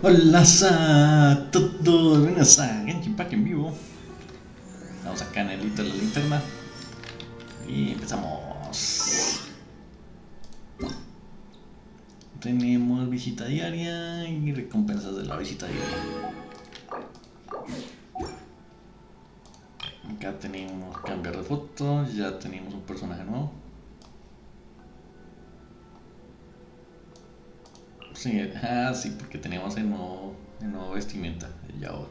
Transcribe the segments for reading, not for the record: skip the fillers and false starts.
Hola a todos, bienvenidos a Genshin en vivo. Estamos acá en el hito de la linterna y empezamos. Tenemos visita diaria y recompensas de la visita diaria. Acá tenemos cambiar de foto, ya tenemos un personaje nuevo. Sí, sí, porque tenemos el nuevo vestimenta, ya ahora.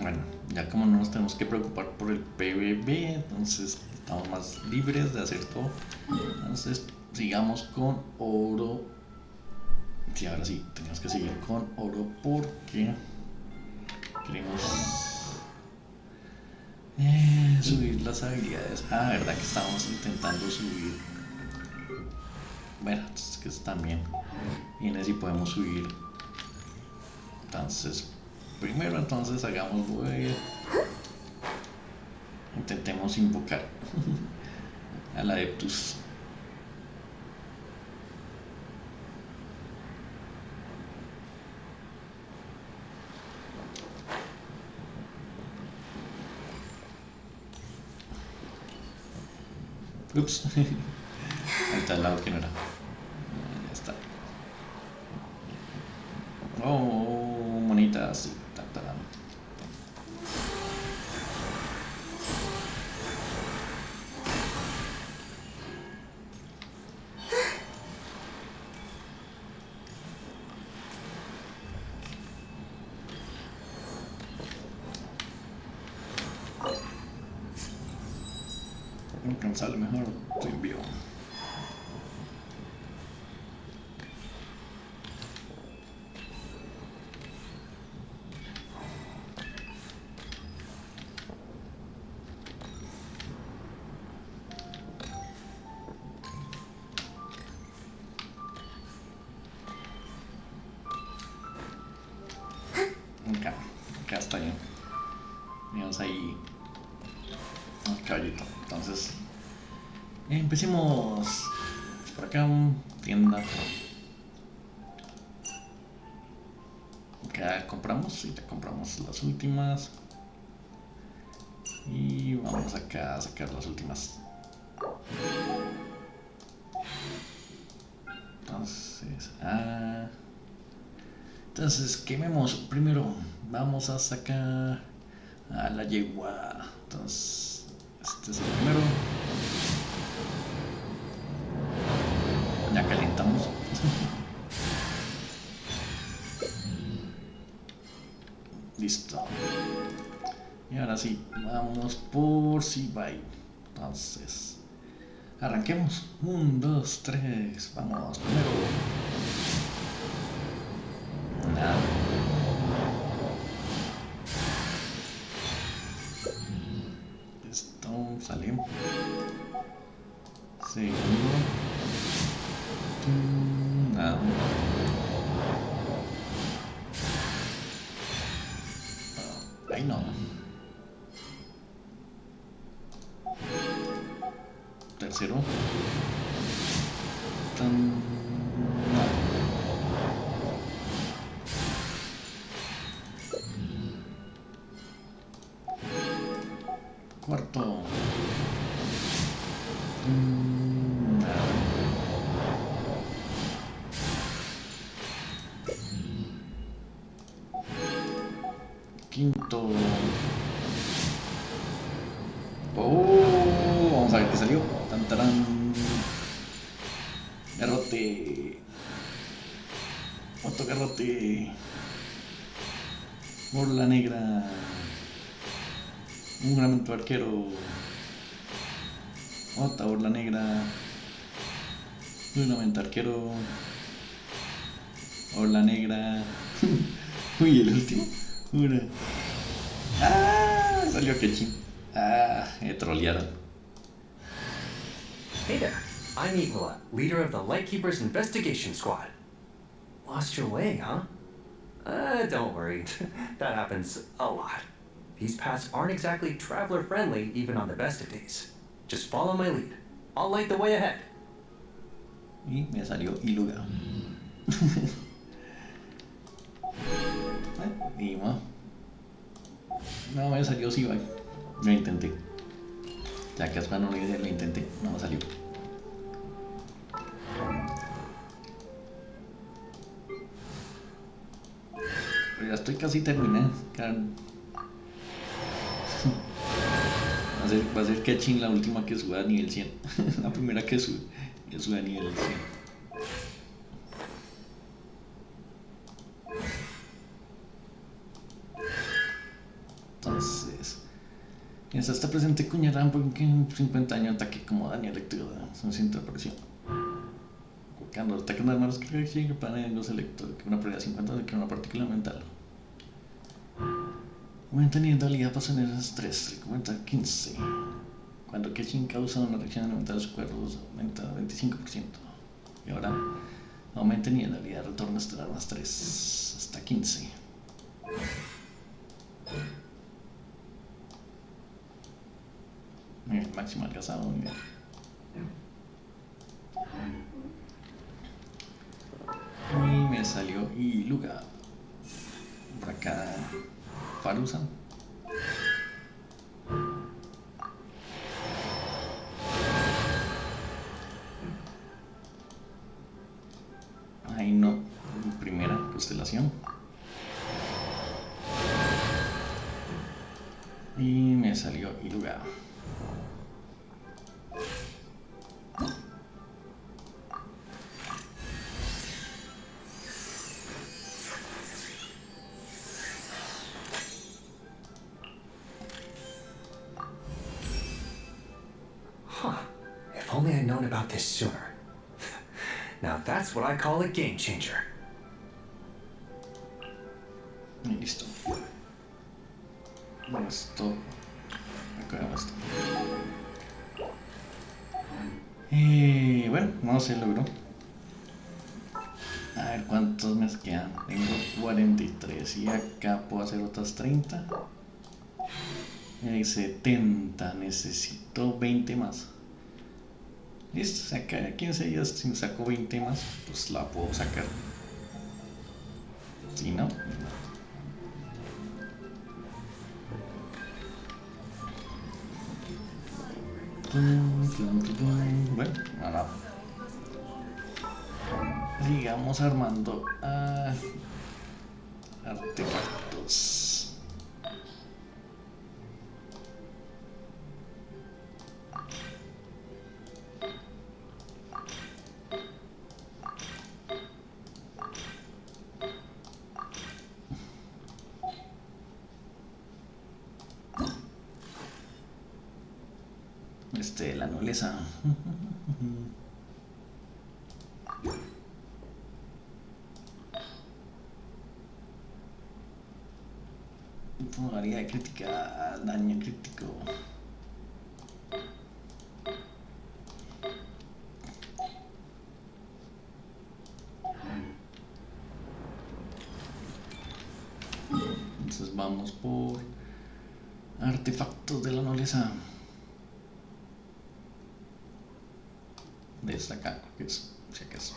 Bueno, ya como no nos tenemos que preocupar por el PvP, entonces estamos más libres de hacer todo. Entonces sigamos con oro. Sí, ahora sí, tenemos que seguir con oro porque queremos subir las habilidades. Verdad que estábamos intentando subir. Bueno, es que también. Y en ese sí podemos subir. Entonces, primero entonces hagamos. Intentemos invocar al Adeptus. Ups. Ahí está al lado que no era. Ya está. Oh, monitas. Sí, sale mejor tu envío. Acá está bien. Tenemos ahí un caballito. Entonces, empecemos. Por acá, tienda. Acá compramos y ya compramos las últimas. Y vamos acá a sacar las últimas. Entonces quememos primero. Vamos a sacar a la yegua. Entonces, este es el primero. Ya calentamos. Listo. Y ahora sí, vamos por Sibai. Entonces, arranquemos. 1, 2, 3. Vamos, primero. Nada. Listo, salió. Segundo. Nada. Ahí no. Tercero. Cuarto. Quinto. Oh, vamos a ver qué salió. Tantarán. Garrote. Otro garrote. Borla negra. Un gramento arquero. Otra borla negra. Un gramento arquero. Borla negra. Uy, el último. Una. Salió Keching. Trolearon. Hey there, I'm Eagleeye, leader of the Lightkeepers Investigation Squad. Lost your way, huh? Don't worry, that happens a lot. These paths aren't exactly traveler-friendly even on the best of days. Just follow my lead. I'll light the way ahead. Y me salió Iluga. Y no me salió Sibai. Lo intenté. Ya que Aspa no lo intenté, no me salió. Pero ya estoy casi terminado. Va a ser Keching la última que suba a nivel 100. La primera que sube a nivel 100. Entonces, esa está presente Cuñarán porque en 50 años ataque como daño eléctrico, son 100 de presión. Cuando ataques normales que llegue para los electores, que una probabilidad 50 de que una partícula mental. Aumenta nivel de habilidad para sonar estrés, aumenta 15. Cuando Keching causa una reacción elemental de su cuerpo, aumenta 25%. Y ahora aumenta nivel de habilidad, retorno estelar más 3, hasta 15. Nivel máximo alcanzado. Y me salió Iluga. Por acá, Farusa. Ahí no, primera constelación. Y me salió Iluga. If only I'd known about this sooner. Now that's what I call a game changer. Y listo. Esto. Acá esto. Bueno, no se logró. A ver cuántos me quedan. Tengo 43 y acá puedo hacer otras 30. 70. Necesito 20 más. Listo, saca 15 días. Si me saco 20 más, pues la puedo sacar. Si no, bueno, nada. Sigamos armando artefactos. La nobleza. Modalidad de crítica, daño crítico. Entonces vamos por artefactos de la nobleza. De esta acá, que es, si acaso.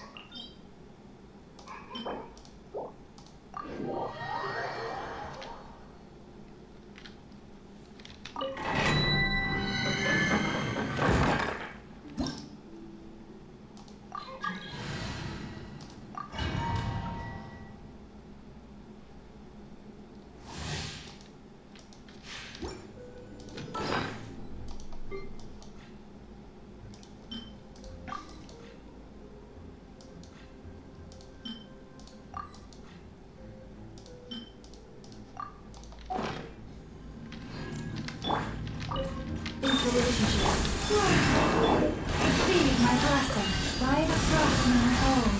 Receive my blessing. By the trust in my hold.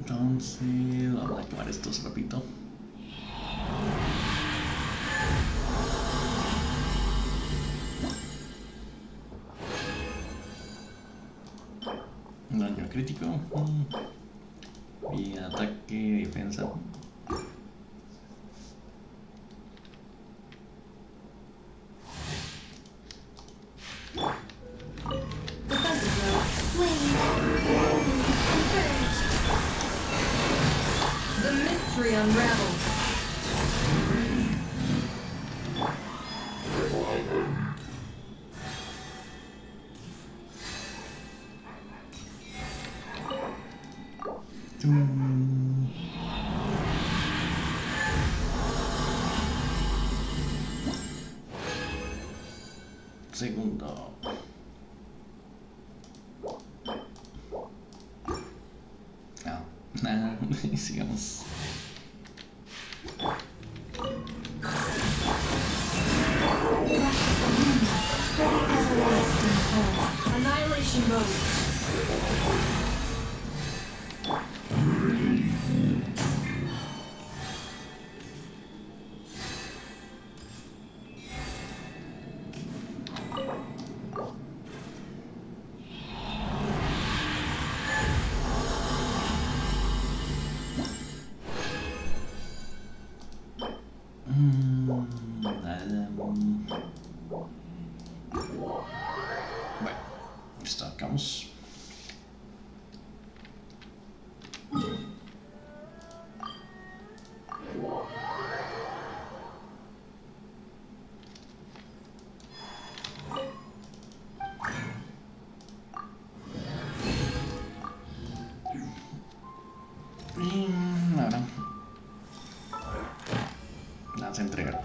Entonces, vamos a quemar estos rapidito. Daño crítico. Y ataque, defensa. Defensive mode. Wing. Converge. The mystery unravels. Segundo. Ah, nada, sigamos. Everlasting hold. Annihilation mode. Nada. Bueno, destacamos. Y ahora las entregar.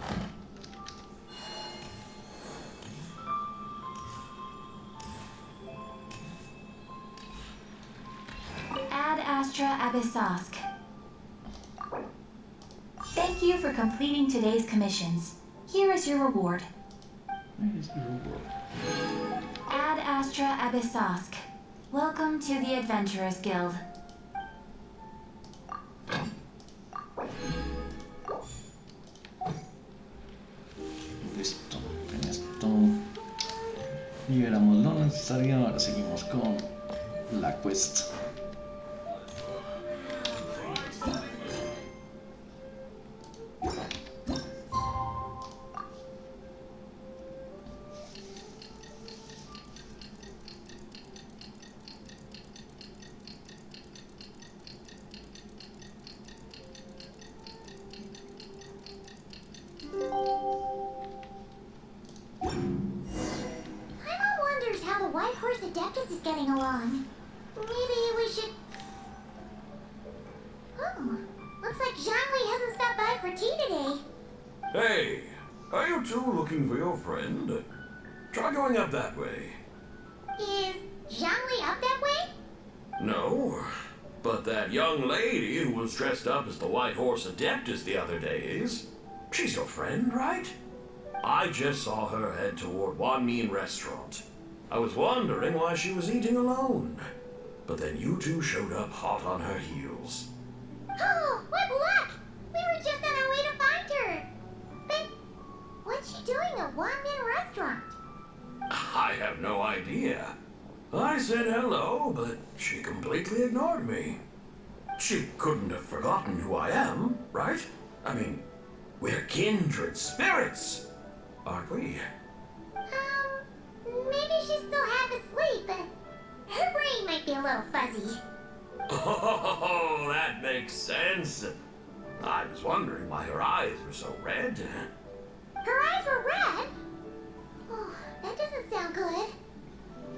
Ad Astra Abyssosk. Thank you for completing today's commissions. Here is your reward. Ad Astra Abyssosk. Welcome to the Adventurers Guild. Listo, con esto liberamos lo necesario. Ahora seguimos con la quest. Paimon wonders how the White Horse Adeptus is getting along. Maybe we should... Oh, looks like Zhangli hasn't stopped by for tea today. Hey, are you two looking for your friend? Try going up that way. Is Zhangli up that way? No, but that young lady who was dressed up as the White Horse Adeptus the other day is. She's your friend, right? I just saw her head toward Wan Min Restaurant. I was wondering why she was eating alone. But then you two showed up hot on her heels. Oh, what luck! We were just on our way to find her. But what's she doing at Wan Min Restaurant? I have no idea. I said hello, but she completely ignored me. She couldn't have forgotten who I am, right? I mean, we're kindred spirits, aren't we? Maybe she's still half asleep, but her brain might be a little fuzzy. Oh, that makes sense. I was wondering why her eyes were so red. Her eyes were red? Oh, that doesn't sound good.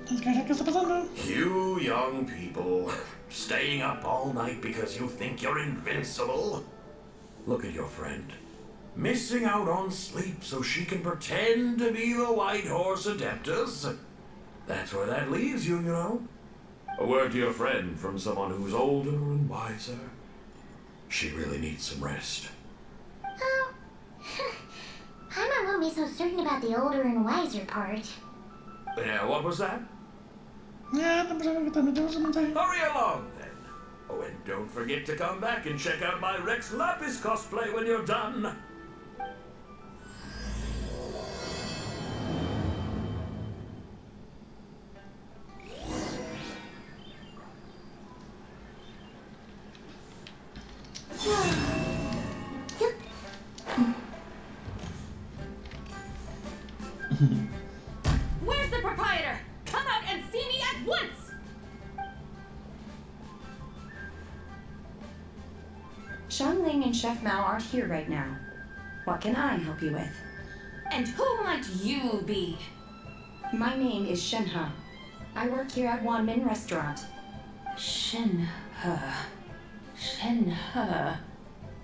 ¿Qué está pasando? You young people, staying up all night because you think you're invincible. Look at your friend. Missing out on sleep so she can pretend to be the White Horse Adeptus. That's where that leaves you, you know. A word to your friend from someone who's older and wiser. She really needs some rest. Paimon won't be so certain about the older and wiser part. Yeah, what was that? Ya, no pasa que también tenemos un mensaje. Hurry along, then. Oh, and don't forget to come back and check out my Rex Lapis cosplay when you're done. Where's the proprietor? Come out and see me at once! Xiangling and Chef Mao aren't here right now. What can I help you with? And who might you be? My name is Shenhe. I work here at Wanmin Restaurant. Shenhe. Shenhe.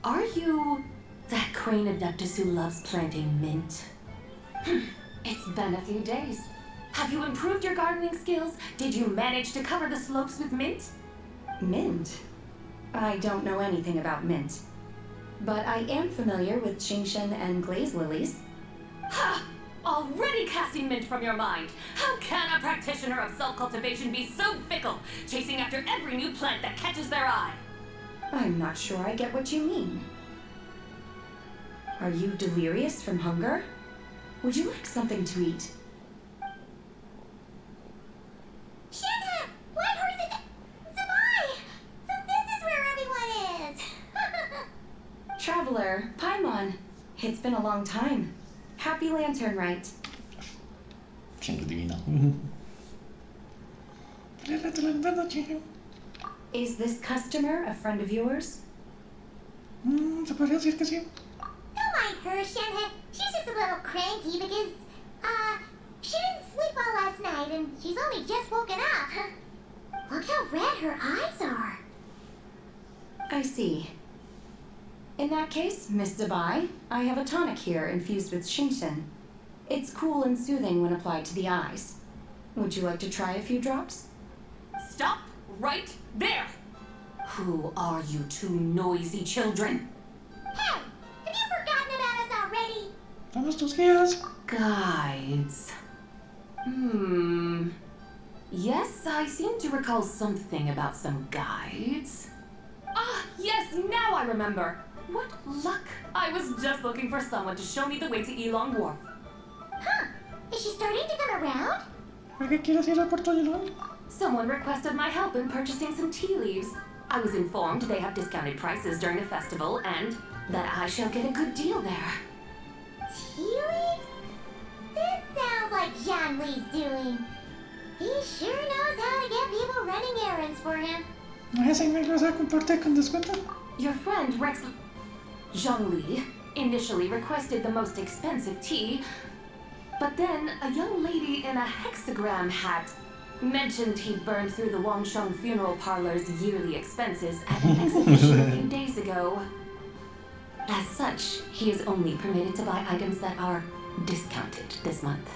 Are you that crane adeptus who loves planting mint? It's been a few days. Have you improved your gardening skills? Did you manage to cover the slopes with mint? Mint? I don't know anything about mint. But I am familiar with Qingshen and glaze lilies. Ha! Already casting mint from your mind. How can a practitioner of self-cultivation be so fickle, chasing after every new plant that catches their eye? I'm not sure I get what you mean. Are you delirious from hunger? Would you like something to eat? Shenhe! White horse is... Zabai! So this is where everyone is! Traveler, Paimon. It's been a long time. Happy Lantern Rite. Siempre divina. Is this customer a friend of yours? Se podría decir que sí. Don't mind her, Shenhe. She's just a little cranky because, she didn't sleep well last night and she's only just woken up. Look how red her eyes are. I see. In that case, Miss Zabai, I have a tonic here infused with Qingshen. It's cool and soothing when applied to the eyes. Would you like to try a few drops? Stop right there! Who are you two noisy children? Hey! Have you forgotten about us already? Somos tus guías. Guides. Yes, I seem to recall something about some guides. Ah, yes, now I remember. What luck! I was just looking for someone to show me the way to Elong Wharf. Huh? Is she starting to come around? ¿Por qué quieres ir al Puerto Yelón? Someone requested my help in purchasing some tea leaves. I was informed they have discounted prices during the festival and that I shall get a good deal there. Tea leaves? This sounds like Zhang doing. He sure knows how to get people running errands for him. ¿No es en negros a comportar con descuento? Your friend Rex Zhongli initially requested the most expensive tea, but then a young lady in a hexagram hat mentioned he'd burned through the Wangsheng funeral parlor's yearly expenses at an exhibition a few days ago. As such, he is only permitted to buy items that are discounted this month.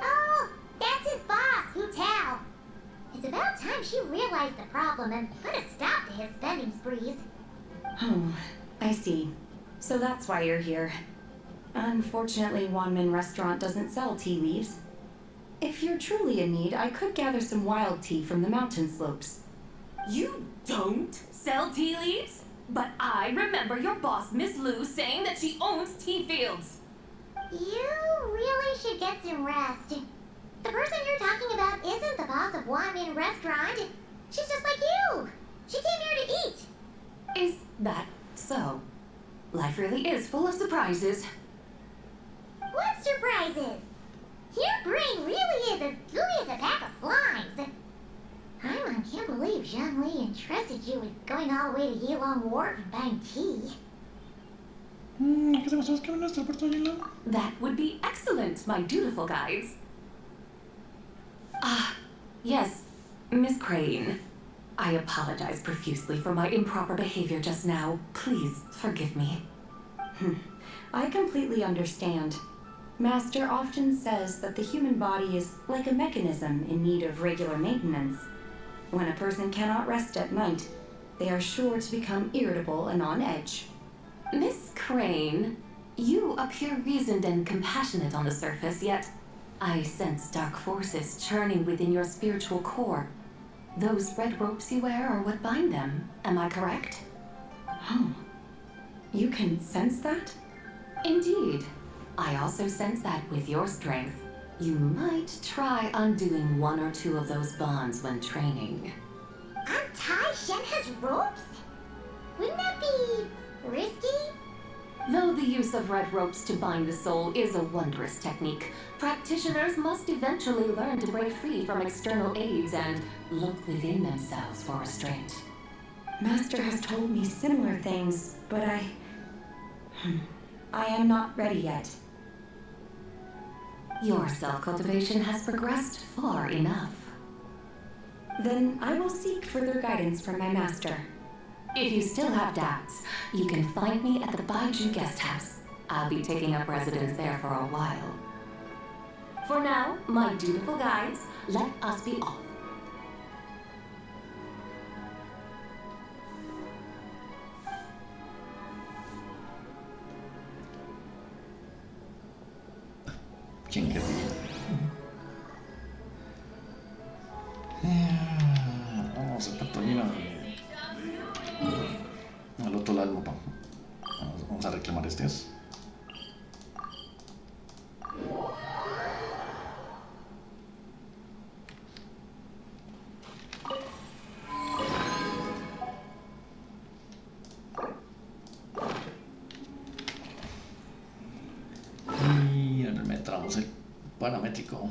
Oh, that's his boss, Hu Tao. It's about time she realized the problem and put a stop to his spending sprees. Oh, I see. So that's why you're here. Unfortunately, Wanmin Restaurant doesn't sell tea leaves. If you're truly in need, I could gather some wild tea from the mountain slopes. You don't sell tea leaves? But I remember your boss, Miss Lu, saying that she owns tea fields. You really should get some rest. The person you're talking about isn't the boss of Wanmin Restaurant. She's just like you. She came here to eat. Is that so? Life really is full of surprises. What surprises? Your brain really is as gooey as a pack of slimes. Paimon can't believe Zhang entrusted you with going all the way to Yilong Wharf and buying tea. ¿Qué hacemos los caminos del Puerto Yelón? That would be excellent, my dutiful guides. Ah, yes, Miss Crane. I apologize profusely for my improper behavior just now. Please forgive me. I completely understand. Master often says that the human body is like a mechanism in need of regular maintenance. When a person cannot rest at night, they are sure to become irritable and on edge. Miss Crane, you appear reasoned and compassionate on the surface, yet I sense dark forces churning within your spiritual core. Those red ropes you wear are what bind them, am I correct? Oh, you can sense that? Indeed. I also sense that with your strength, you might try undoing one or two of those bonds when training. Untie Shenhe's ropes? Wouldn't that be risky? Though the use use of red ropes to bind the soul is a wondrous technique. Practitioners must eventually learn to break free from external aids and look within themselves for restraint. Master has told me similar things, but I am not ready yet. Your self-cultivation has progressed far enough. Then I will seek further guidance from my master. If you still have doubts, you can find me at the Baiju guest house. I'll be taking up residence there for a while. For now, my dutiful guides, let us be off. ¿Quién quería? Vamos a patrulla al otro lado del mapa. Vamos a reclamar estos. Y ahora metramos el paramétrico.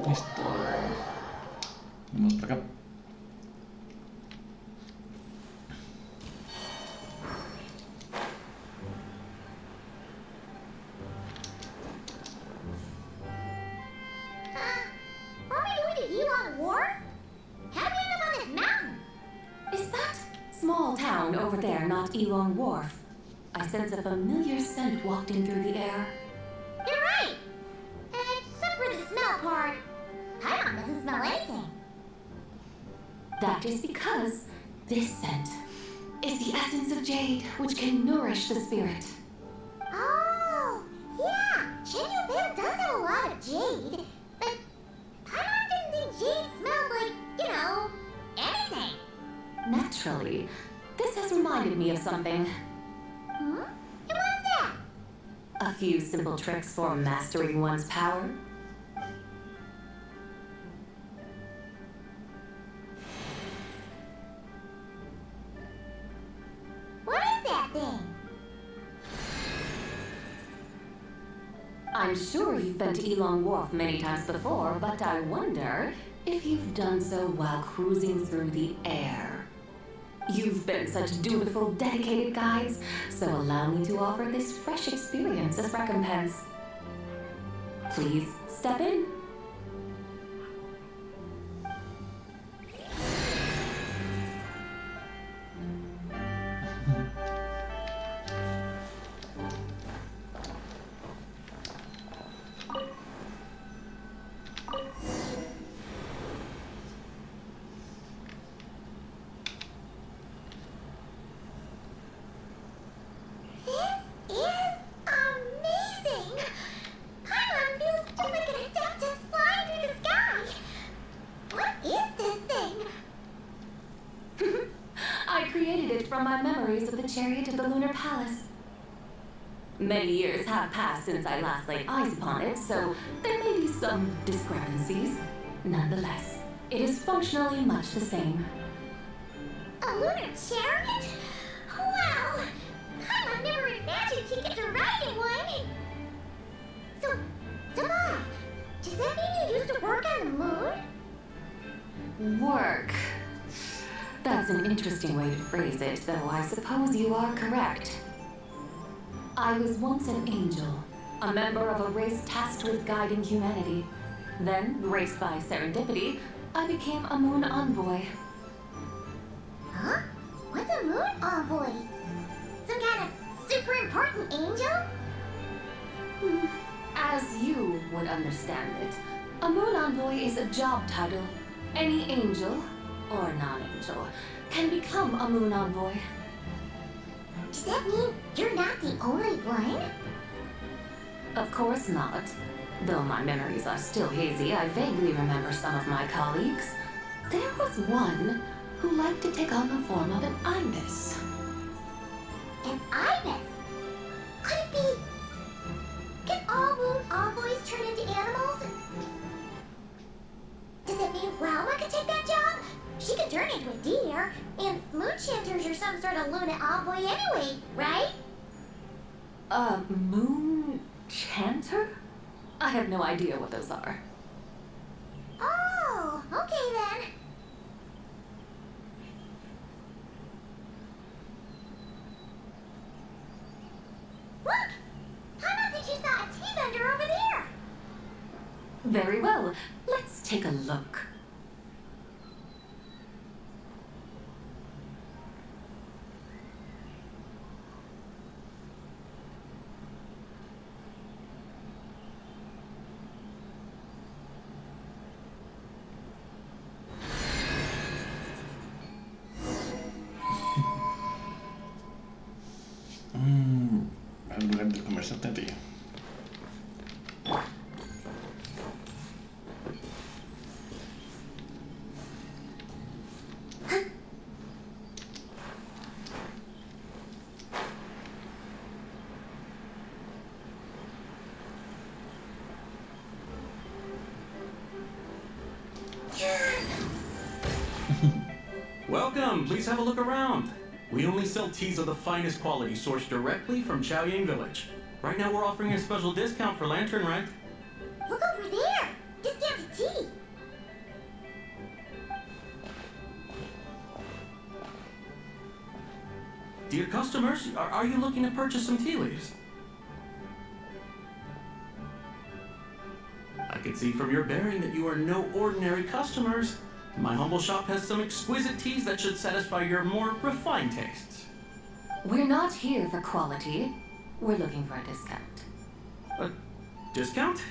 Listo. Vamos para acá. Are we going to Yulong Wharf? How do we end up on this mountain? Is that small town over there not Elong Wharf? I sense a familiar scent wafting through the air. You're right. Except for the smell part. Paimon doesn't smell anything. That is because this scent is the essence of jade, which can nourish the spirit. Oh, yeah. Shenyu Vale does have a lot of jade, but Paimon didn't think jade smelled like, anything. Naturally, this has reminded me of something. Hmm? And what's that? A few simple tricks for mastering one's power. What is that thing? I'm sure you've been to Elong Wharf many times before, but I wonder if you've done so while cruising through the air. You've been such dutiful, dedicated guides, so allow me to offer this fresh experience as recompense. Please step in. This is amazing! Paimon feels just like an adept just flying through the sky. What is this thing? I created it from my memories of the chariot of the Lunar Palace. Many years have passed since I last laid eyes upon it, so there may be some discrepancies. Nonetheless, it is functionally much the same. A lunar chariot? Wow! Paimon never imagined he'd get to ride in one! So, Bob, does that mean you used to work on the moon? Work. That's an interesting way to phrase it, though I suppose you are correct. I was once an angel, a member of a race tasked with guiding humanity. Then, graced by serendipity, I became a moon envoy. Huh? What's a moon envoy? Some kind of super important angel? As you would understand it, a moon envoy is a job title. Any angel, or non-angel, can become a moon envoy. Does that mean you're not the only one? Of course not. Though my memories are still hazy, I vaguely remember some of my colleagues. There was one who liked to take on the form of an ibis. An ibis? Could it be... Can all moon envoys turn into animals? Does it mean Walma could take that job? She could turn into a deer, and moonchanters are some sort of lunar envoy anyway, right? A moon chanter? I have no idea what those are. Oh, okay then. Look! How about that you saw a tea vendor over there? Very well. Let's take a look. Al lugar del comerciante. Welcome, please have a look around. We only sell teas of the finest quality sourced directly from Chaoyang Village. Right now we're offering a special discount for Lantern Rent. Look over there! Discounted tea! Dear customers, are you looking to purchase some tea leaves? I can see from your bearing that you are no ordinary customers. My humble shop has some exquisite teas that should satisfy your more refined tastes. We're not here for quality. We're looking for a discount. A discount?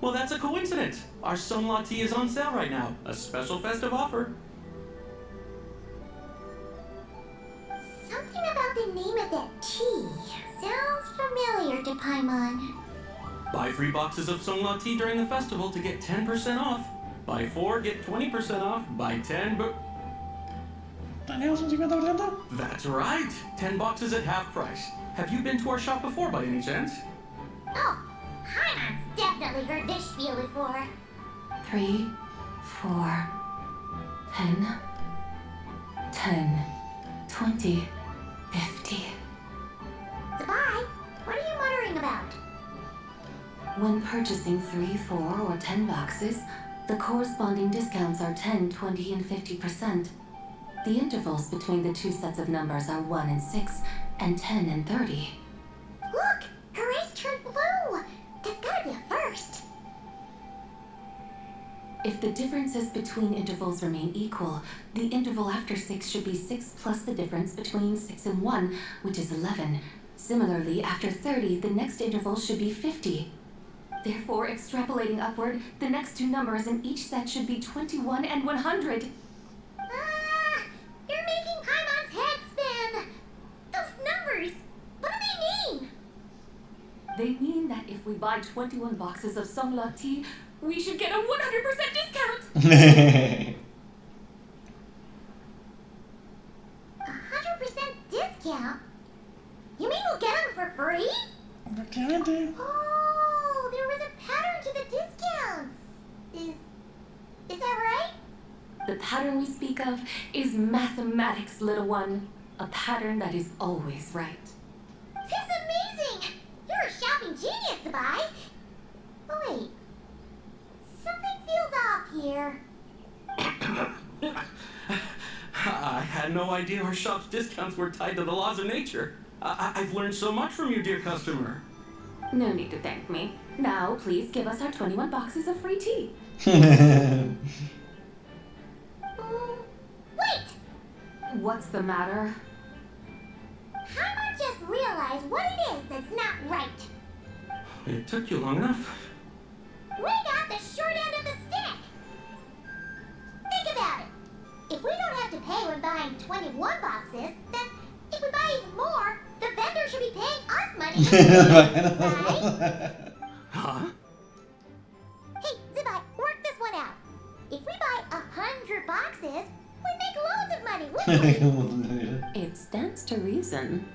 Well, that's a coincidence. Our Sungla tea is on sale right now. A special festive offer. Something about the name of that tea sounds familiar to Paimon. Buy 3 boxes of Sungla tea during the festival to get 10% off. Buy 4, get 20% off. Buy 10, but... ¿Tenemos un 50%? That's right. 10 boxes at half price. Have you been to our shop before by any chance? Oh, Paimon's definitely heard this spiel before. 3, 4, 10, 10, 20, 50. Sabai, what are you muttering about? When purchasing 3, 4, or 10 boxes, the corresponding discounts are 10, 20, and 50%. The intervals between the two sets of numbers are 1 and 6, and 10 and 30. Look! Her eyes turned blue! That's gotta be a first. If the differences between intervals remain equal, the interval after 6 should be 6 plus the difference between 6 and 1, which is 11. Similarly, after 30, the next interval should be 50. Therefore, extrapolating upward, the next two numbers in each set should be 21 and 100. Ah! You're making Paimon's head spin! Those numbers! What do they mean? They mean that if we buy 21 boxes of Sungla tea, we should get a 100% discount! 100% discount? You mean we'll get them for free? Efectivamente. Oh, there was a pattern to the discounts. Is that right? The pattern we speak of is mathematics, little one. A pattern that is always right. That's amazing! You're a shopping genius, Sabai. Oh wait, something feels off here. I had no idea our shop's discounts were tied to the laws of nature. I've learned so much from you, dear customer. No need to thank me. Now, please give us our 21 boxes of free tea. Wait! What's the matter? Paimon just realized what it is that's not right. It took you long enough. We got the short end of the stick. Think about it. If we don't have to pay when buying 21 boxes, then if we buy even more, the vendor should be paying us money instead, right? Huh? Hey, Zibai, work this one out. If we buy 100 boxes, we'd make loads of money, wouldn't we? It stands to reason.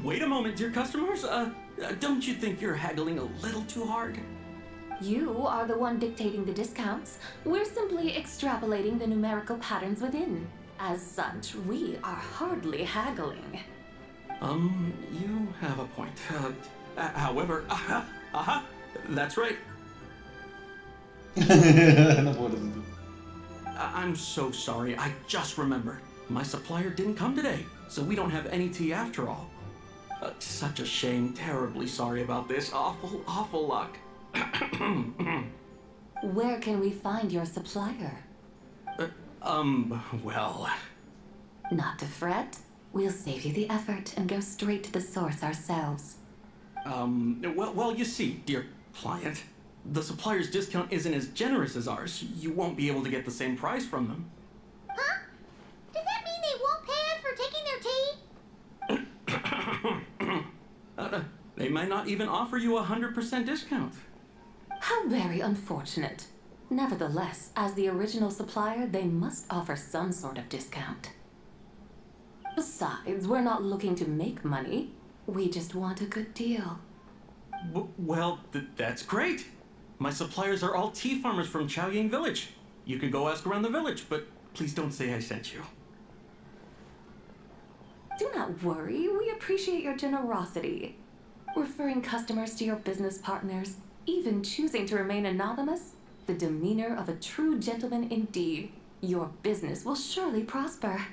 Wait a moment, dear customers. Don't you think you're haggling a little too hard? You are the one dictating the discounts. We're simply extrapolating the numerical patterns within. As such, we are hardly haggling. You have a point. However, that's right. I'm so sorry. I just remembered. My supplier didn't come today, so we don't have any tea after all. Such a shame. Terribly sorry about this. Awful luck. Where can we find your supplier? Well... Not to fret. We'll save you the effort and go straight to the source ourselves. Well, you see, dear client, the supplier's discount isn't as generous as ours. You won't be able to get the same price from them. Huh? Does that mean they won't pay us for taking their tea? They might not even offer you 100% discount. How very unfortunate. Nevertheless, as the original supplier, they must offer some sort of discount. Besides, we're not looking to make money. We just want a good deal. Well, that's great. My suppliers are all tea farmers from Chaoying Village. You can go ask around the village, but please don't say I sent you. Do not worry, we appreciate your generosity. Referring customers to your business partners, even choosing to remain anonymous, the demeanor of a true gentleman indeed. Your business will surely prosper.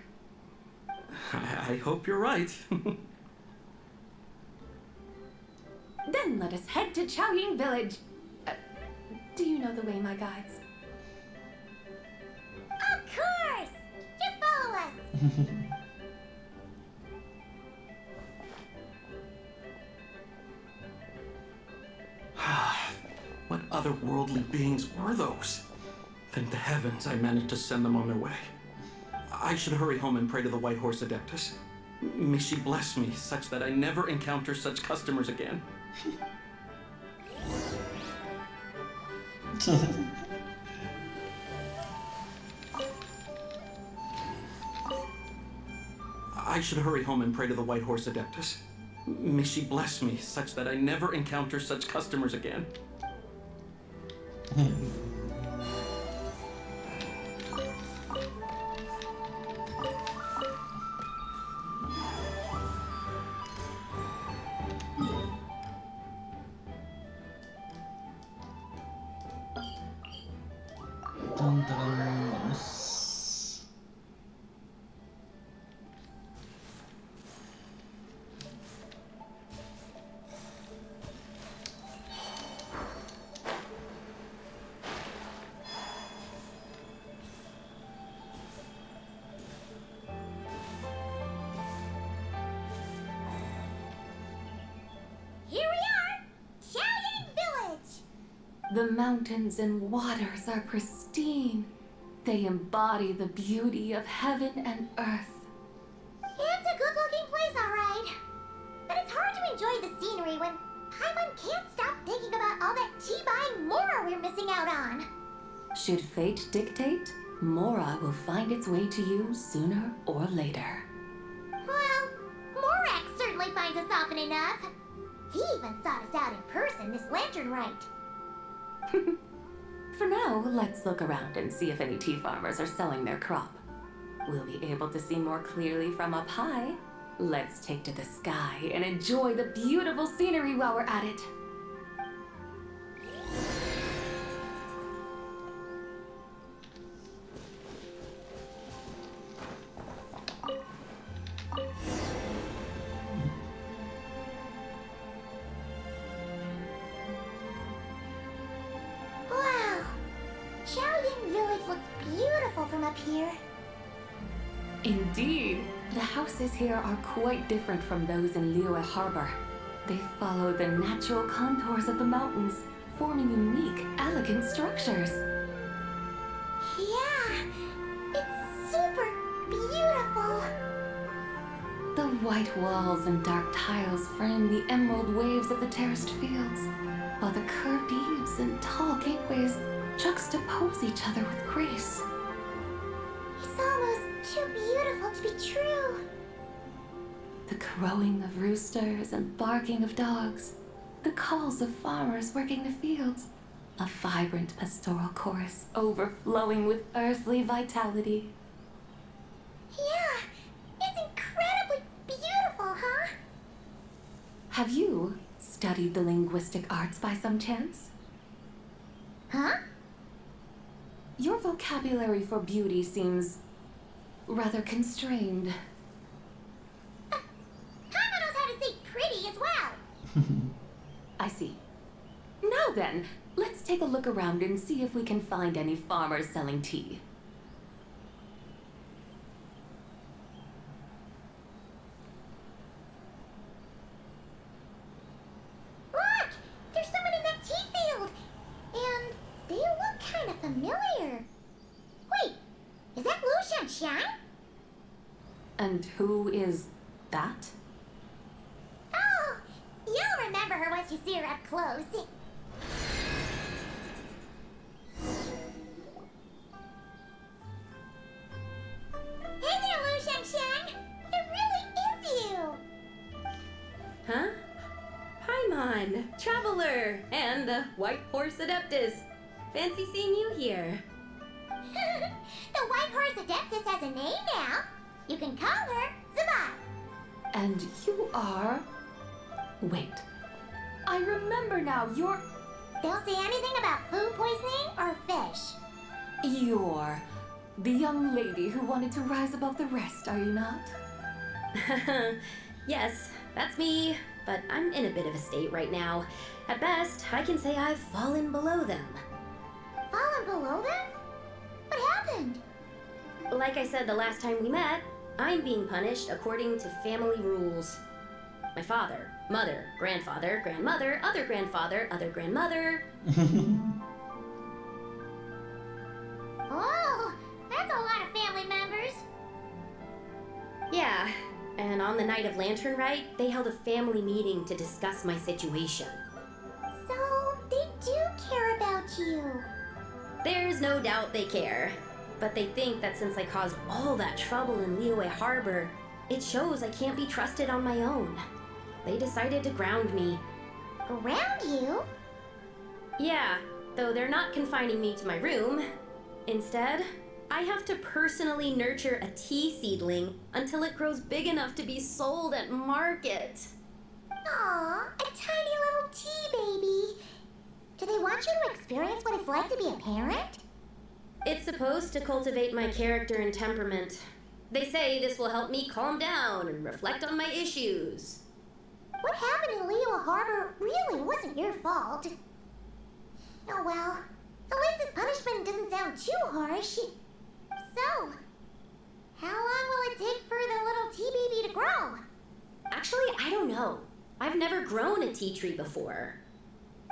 I hope you're right. Then let us head to Chaoying Village. Do you know the way, my guides? Of course! Just follow us! What otherworldly beings were those? Thank the heavens I managed to send them on their way. I should hurry home and pray to the White Horse Adeptus. May she bless me such that I never encounter such customers again. I should hurry home and pray to the White Horse Adeptus. May she bless me such that I never encounter such customers again. Vamos. Here we are! Chaoying Village! The mountains and waters are pristine. They embody the beauty of heaven and earth. It's a good-looking place, all right. But it's hard to enjoy the scenery when Paimon can't stop thinking about all that tea-buying Mora we're missing out on. Should fate dictate, Mora will find its way to you sooner or later. Well, Morak certainly finds us often enough. He even sought us out in person this lantern rite. For now, let's look around and see if any tea farmers are selling their crop. We'll be able to see more clearly from up high. Let's take to the sky and enjoy the beautiful scenery while we're at it. Wow! Chaoying Village looks beautiful from up here. Indeed, the houses here are quite different from those in Liyue Harbor. They follow the natural contours of the mountains, forming unique, elegant structures. Yeah, it's super beautiful. The white walls and dark tiles frame the emerald waves of the terraced fields, while the curved eaves and tall gateways juxtapose each other with grace. It's almost too beautiful to be true. The crowing of roosters and barking of dogs, the calls of farmers working the fields, a vibrant pastoral chorus overflowing with earthly vitality. Yeah, it's incredibly beautiful, huh? Have you studied the linguistic arts by some chance? Huh? Your vocabulary for beauty seems rather constrained. Kama knows how to say pretty as well. I see. Now then, let's take a look around and see if we can find any farmers selling tea. Look! There's someone in that tea field! And they look kind of familiar. Wait, is that Lu Shanxiang? And who is that? Oh, you'll remember her once you see her up close. Hey there, Lu Shanxiang! It really is you! Huh? Paimon, Traveler, and the White Horse Adeptus. Fancy seeing you here. The White Horse Adeptus has a name now. You can call her Zubai. And you are... Wait. I remember now, you're... Don't say anything about food poisoning or fish. You're the young lady who wanted to rise above the rest, are you not? Yes, that's me, but I'm in a bit of a state right now. At best, I can say I've fallen below them. Fallen below them? What happened? Like I said the last time we met, I'm being punished according to family rules. My father, mother, grandfather, grandmother, other grandfather, other grandmother. Oh, that's a lot of family members. Yeah, and on the night of Lantern Rite, they held a family meeting to discuss my situation. So, they do care about you. There's no doubt they care, but they think that since I caused all that trouble in Liyue Harbor, it shows I can't be trusted on my own. They decided to ground me. Around you? Yeah, though they're not confining me to my room. Instead, I have to personally nurture a tea seedling until it grows big enough to be sold at market. Aw, a tiny little tea baby. Do they want you to experience what it's like to be a parent? It's supposed to cultivate my character and temperament. They say this will help me calm down and reflect on my issues. What happened in Liyue Harbor really wasn't your fault. Oh well, at least this punishment doesn't sound too harsh. So, how long will it take for the little tea baby to grow? Actually, I don't know. I've never grown a tea tree before.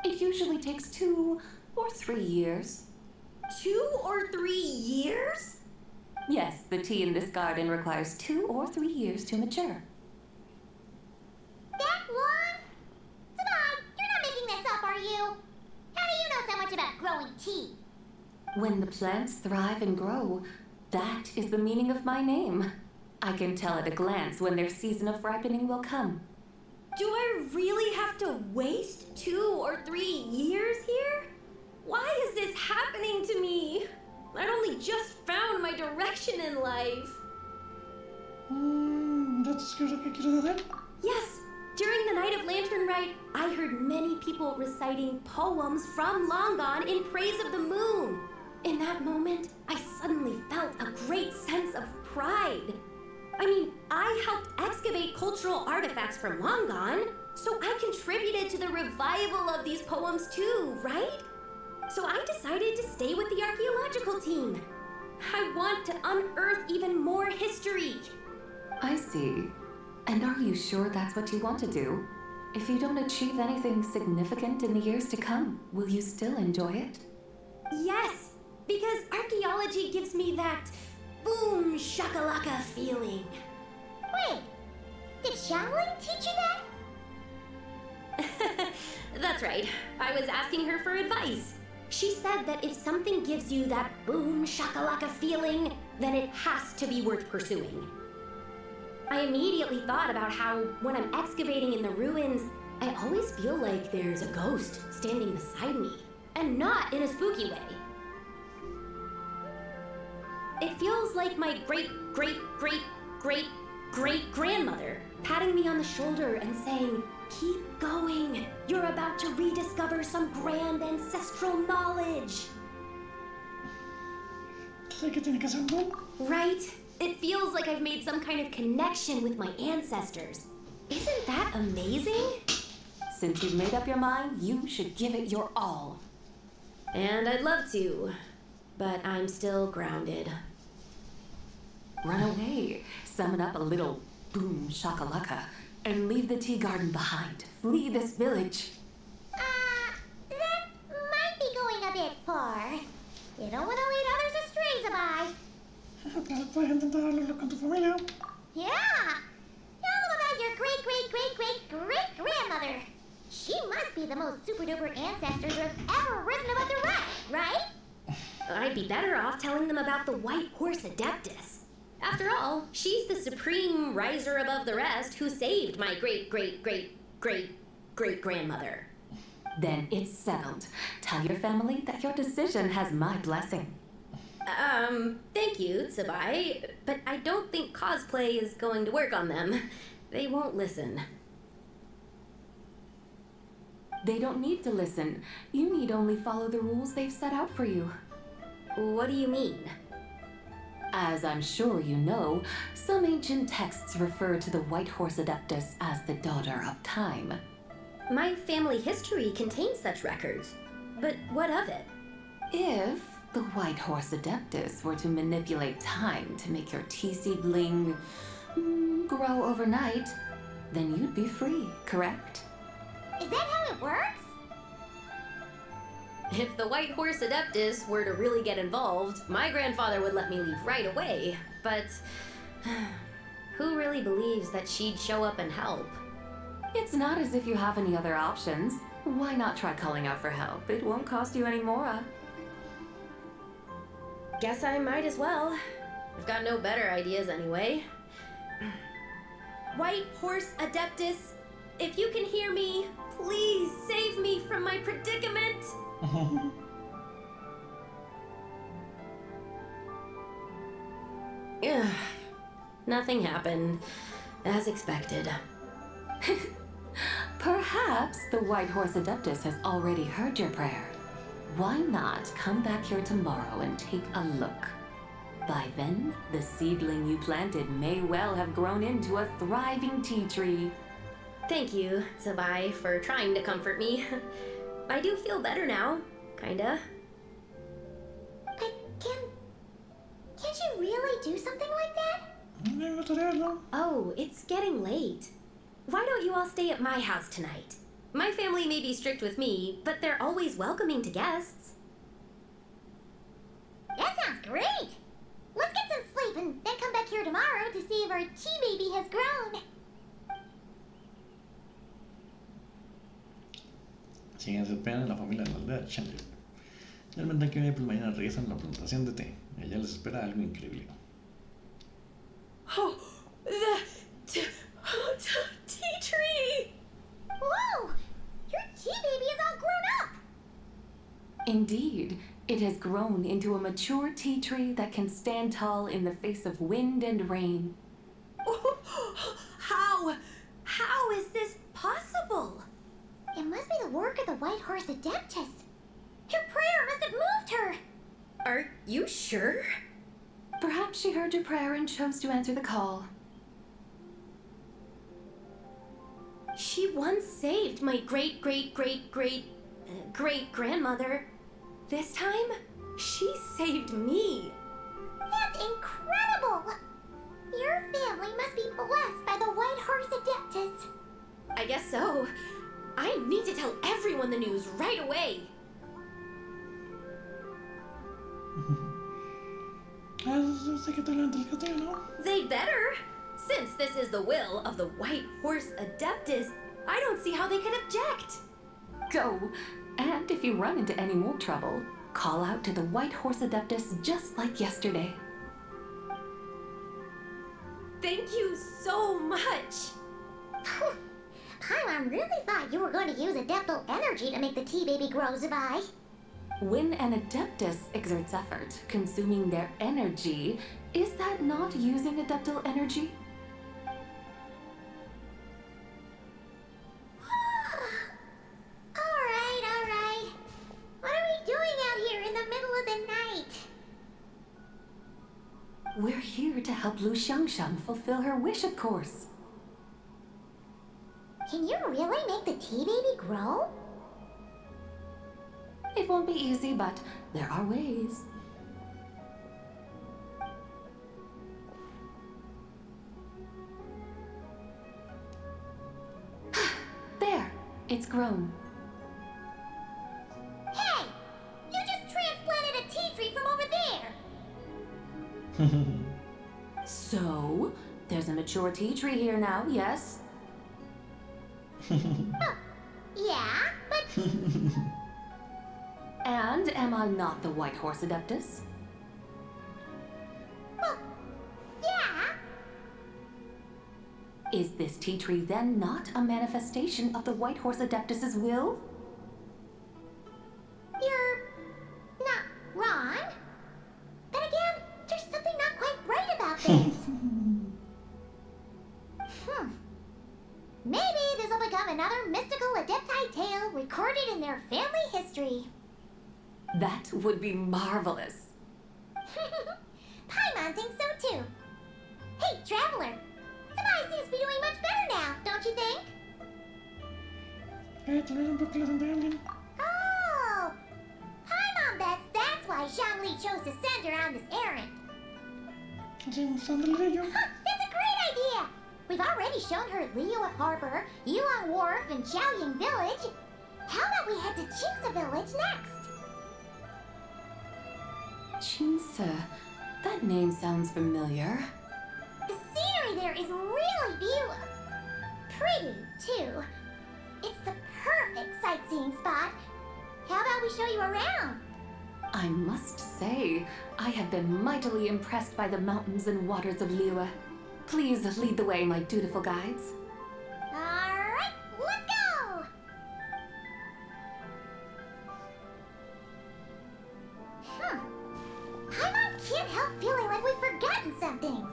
It usually takes 2 or 3 years. 2 or 3 years? Yes, the tea in this garden requires 2 or 3 years to mature. That long? Zubai, you're not making this up, are you? How do you know so much about growing tea? When the plants thrive and grow, that is the meaning of my name. I can tell at a glance when their season of ripening will come. Do I really have to waste 2 or 3 years here? Why is this happening to me? I'd only just found my direction in life. ¿Entonces qué es lo que quieres hacer? Yes, during the night of Lantern Rite, I heard many people reciting poems from Long Gone in praise of the moon. In that moment, I suddenly felt a great sense of pride. I mean, I helped excavate cultural artifacts from Long Gone, so I contributed to the revival of these poems too, right? So I decided to stay with the archaeological team. I want to unearth even more history. I see. And are you sure that's what you want to do? If you don't achieve anything significant in the years to come, will you still enjoy it? Yes, because archaeology gives me that boom shakalaka feeling. Wait, did Xiangling teach you that? That's right. I was asking her for advice. She said that if something gives you that boom shakalaka feeling, then it has to be worth pursuing. I immediately thought about how when I'm excavating in the ruins, I always feel like there's a ghost standing beside me, and not in a spooky way. It feels like my great-great-great-great-great-grandmother patting me on the shoulder and saying, "Keep going. You're about to rediscover some grand ancestral knowledge." ¿Sabes qué tiene que hacer un Right? It feels like I've made some kind of connection with my ancestors. Isn't that amazing? Since you've made up your mind, you should give it your all. And I'd love to, but I'm still grounded. Run away, summon up a little boom shakalaka, and leave the tea garden behind. Flee this village. That might be going a bit far. You don't want to lead others astray, Zabai. Pero puedes intentar hablarlo con tu familia. Yeah! Tell them about your great-great-great-great-great-grandmother. She must be the most super-duper ancestors who have ever risen above the rest, right? I'd be better off telling them about the White Horse Adeptus. After all, she's the supreme riser above the rest who saved my great-great-great-great-great-grandmother. Then it's settled. Tell your family that your decision has my blessing. Thank you, Tsubai, but I don't think cosplay is going to work on them. They won't listen. They don't need to listen. You need only follow the rules they've set out for you. What do you mean? As I'm sure you know, some ancient texts refer to the White Horse Adeptus as the Daughter of Time. My family history contains such records, but what of it? If the White Horse Adeptus were to manipulate time to make your tea seedling grow overnight, then you'd be free, correct? Is that how it works? If the White Horse Adeptus were to really get involved, my grandfather would let me leave right away, but who really believes that she'd show up and help? It's not as if you have any other options. Why not try calling out for help? It won't cost you any more. Guess I might as well. I've got no better ideas anyway. White Horse Adeptus, if you can hear me, please save me from my predicament. Ugh. Nothing happened, as expected. Perhaps the White Horse Adeptus has already heard your prayer. Why not come back here tomorrow and take a look? By then, the seedling you planted may well have grown into a thriving tea tree. Thank you, Tsubai, for trying to comfort me. I do feel better now, kinda. But can't you really do something like that? Oh, it's getting late. Why don't you all stay at my house tonight? My family may be strict with me, but they're always welcoming to guests. That sounds great! Let's get some sleep and then come back here tomorrow to see if our tea baby has grown. Siguen se hospedan en la familia de la aldea de Chandler. Realmente que hoy por mañana regresan a la plantación de té. Allá les espera algo increíble. Oh, the tea tree! Whoa! Your tea baby is all grown up! Indeed, it has grown into a mature tea tree that can stand tall in the face of wind and rain. How is this possible? It must be the work of the White Horse Adeptus. Her prayer must have moved her. Are you sure? Perhaps she heard your prayer and chose to answer the call. She once saved my great-great-great-great-great-grandmother. This time, she saved me. That's incredible! Your family must be blessed by the White Horse Adeptus. I guess so. I need to tell everyone the news right away. They better. Since this is the will of the White Horse Adeptus, I don't see how they could object. Go. And if you run into any more trouble, call out to the White Horse Adeptus just like yesterday. Thank you so much. Paimon really thought you were going to use adeptal energy to make the tea baby grow, Zabai. When an Adeptus exerts effort, consuming their energy, is that not using adeptal energy? Alright. What are we doing out here in the middle of the night? We're here to help Lu Xiangxiang fulfill her wish, of course. Can you really make the tea baby grow? It won't be easy, but there are ways. There, it's grown. Hey! You just transplanted a tea tree from over there! So, there's a mature tea tree here now, yes? Yeah, but And am I not the White Horse Adeptus? well, yeah. Is this tea tree then not a manifestation of the White Horse Adeptus's will? You're not wrong. But again, there's something not quite right about this. Maybe this will become another mystical Adepti tale recorded in their family history. That would be marvelous. Paimon thinks so too. Hey, Traveler! Somebody seems to be doing much better now, don't you think? Oh! Paimon bets that's why Zhongli chose to send her on this errand. That's a great idea! We've already shown her Liyue Harbor, Yulong Wharf, and Xiaoying Village. How about we head to Qingce Village next? Qingce, that name sounds familiar. The scenery there is really beautiful. Pretty, too. It's the perfect sightseeing spot. How about we show you around? I must say, I have been mightily impressed by the mountains and waters of Liyue. Please lead the way, my dutiful guides. Alright, let's go! Paimon can't help feeling like we've forgotten something.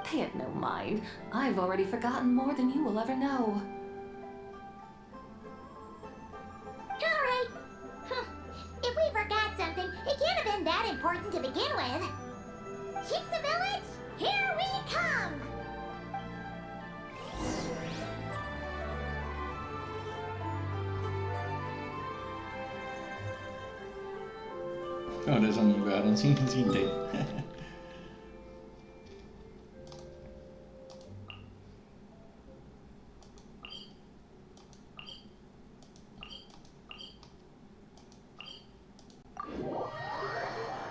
Pay it no mind. I've already forgotten more than you will ever know. Alright. If we forgot something, it can't have been that important to begin with. Qingce Village, here we come! Ahora son lugaron sin té.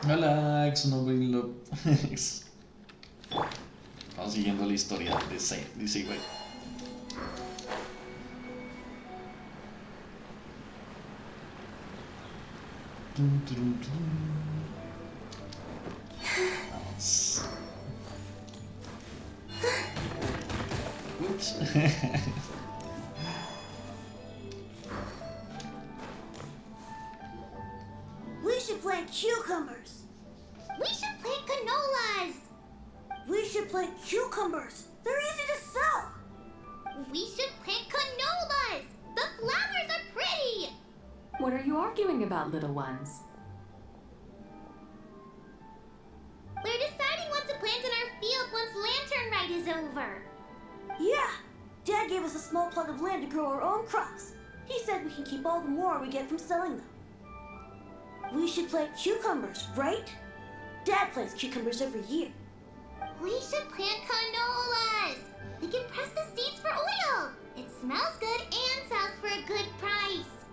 Hola, ex novelo. Estamos siguiendo la historia de Seguimos. Oops. We should plant cucumbers. We should plant canolas! We should plant cucumbers. They're easy to sell. We should plant canolas! The flowers are pretty! What are you arguing about, little ones? We're deciding what to plant in our field once Lantern Rite is over. Yeah. Dad gave us a small plot of land to grow our own crops. He said we can keep all the more we get from selling them. We should plant cucumbers, right? Dad plants cucumbers every year. We should plant canolas! We can press the seeds for oil. It smells good and sells for a good price.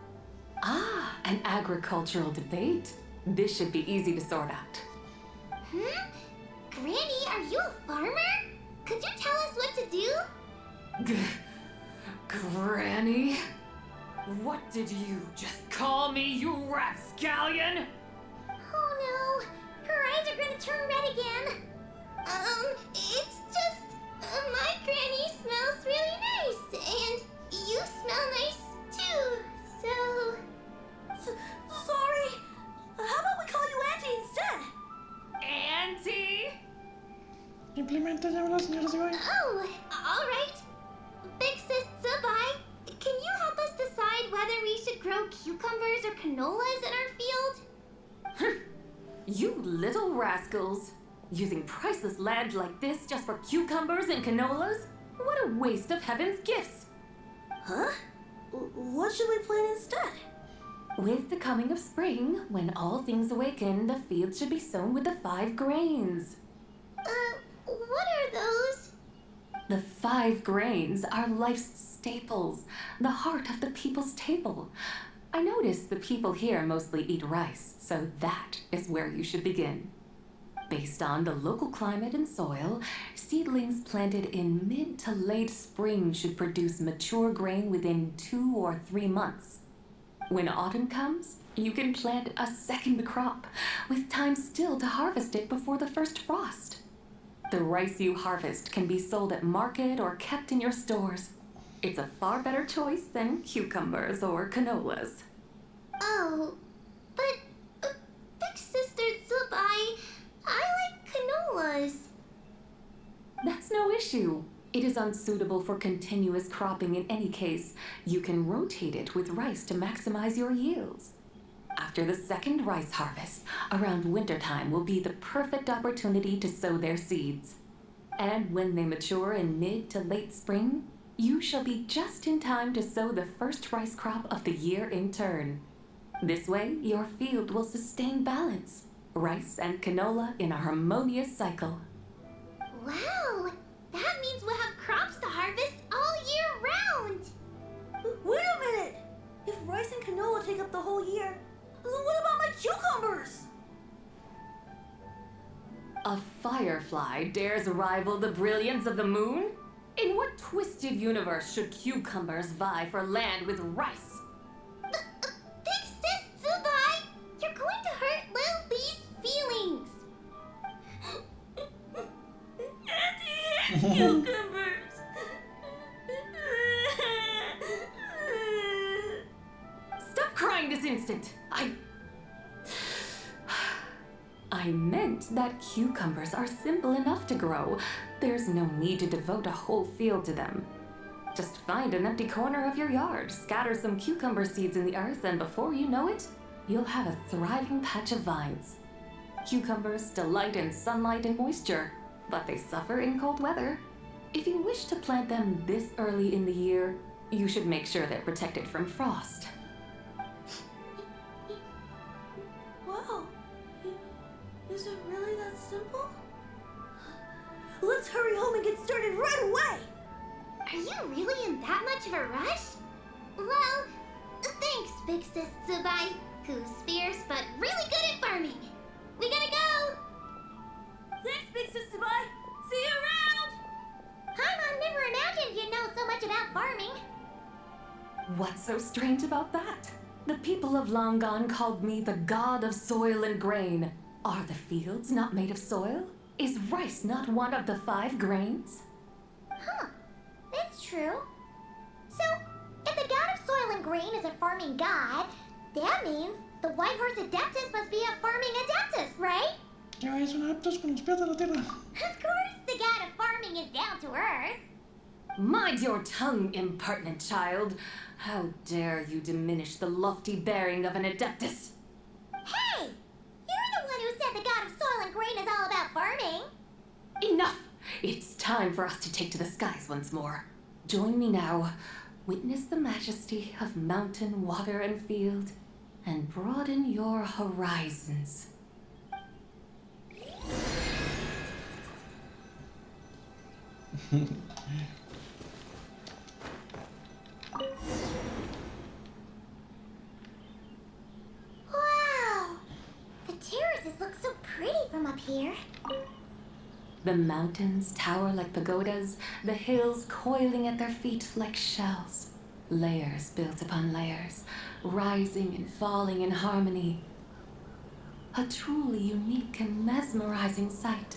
Ah, an agricultural debate. This should be easy to sort out. Granny, are you a farmer? Could you tell us what to do? Granny? What did you just call me, you rapscallion? Oh no, her eyes are gonna turn red again. It's just, my granny smells really nice, and you smell nice too, so... Sorry. How about we call you Auntie instead? Auntie? Simplemente llama a la señora Seguimos. Oh, alright. Big Sis Zubai, can you help us decide whether we should grow cucumbers or canolas in our field? You little rascals. Using priceless land like this just for cucumbers and canolas? What a waste of heaven's gifts! Huh? What should we plant instead? With the coming of spring, when all things awaken, the field should be sown with the 5 grains. What are those? The 5 grains are life's staples, the heart of the people's table. I notice the people here mostly eat rice, so that is where you should begin. Based on the local climate and soil, seedlings planted in mid to late spring should produce mature grain within 2 or 3 months. When autumn comes, you can plant a second crop, with time still to harvest it before the first frost. The rice you harvest can be sold at market or kept in your stores. It's a far better choice than cucumbers or canolas. Oh, but Big Sister Zubai, I like canolas. That's no issue. It is unsuitable for continuous cropping in any case. You can rotate it with rice to maximize your yields. After the second rice harvest, around wintertime will be the perfect opportunity to sow their seeds. And when they mature in mid to late spring, you shall be just in time to sow the first rice crop of the year in turn. This way, your field will sustain balance, rice and canola in a harmonious cycle. Wow, that means we'll have crops to harvest all year round. Wait a minute! If rice and canola take up the whole year, then what about my cucumbers? A firefly dares rival the brilliance of the moon? In what twisted universe should cucumbers vie for land with rice? Big Sis Zubai, you're going to hurt Lil Lee's feelings. Auntie hates cucumbers. Stop crying this instant! I meant that cucumbers are simple enough to grow. There's no need to devote a whole field to them. Just find an empty corner of your yard, scatter some cucumber seeds in the earth, and before you know it, you'll have a thriving patch of vines. Cucumbers delight in sunlight and moisture, but they suffer in cold weather. If you wish to plant them this early in the year, you should make sure they're protected from frost. Wow. Is it really that simple? Let's hurry home and get started right away! Are you really in that much of a rush? Well, thanks, Big Sis Zubai, who's fierce but really good at farming. We gotta go! Thanks, Big Sis Zubai! See you around! Paimon never imagined you'd know so much about farming. What's so strange about that? The people of Long Gone called me the god of soil and grain. Are the fields not made of soil? Is rice not one of the 5 grains? Huh, that's true. So, if the god of soil and grain is a farming god, that means the White Horse Adeptus must be a farming adeptus, right? Ya son aptos con los pies de la tierra. Of course, the god of farming is down to earth. Mind your tongue, impertinent child. How dare you diminish the lofty bearing of an adeptus? Hey! You're the one who said the god of soil and grain is all about farming. Enough! It's time for us to take to the skies once more. Join me now. Witness the majesty of mountain, water, and field, and broaden your horizons. Wow! The terraces look so pretty from up here. The mountains tower like pagodas, the hills coiling at their feet like shells. Layers built upon layers, rising and falling in harmony. A truly unique and mesmerizing sight.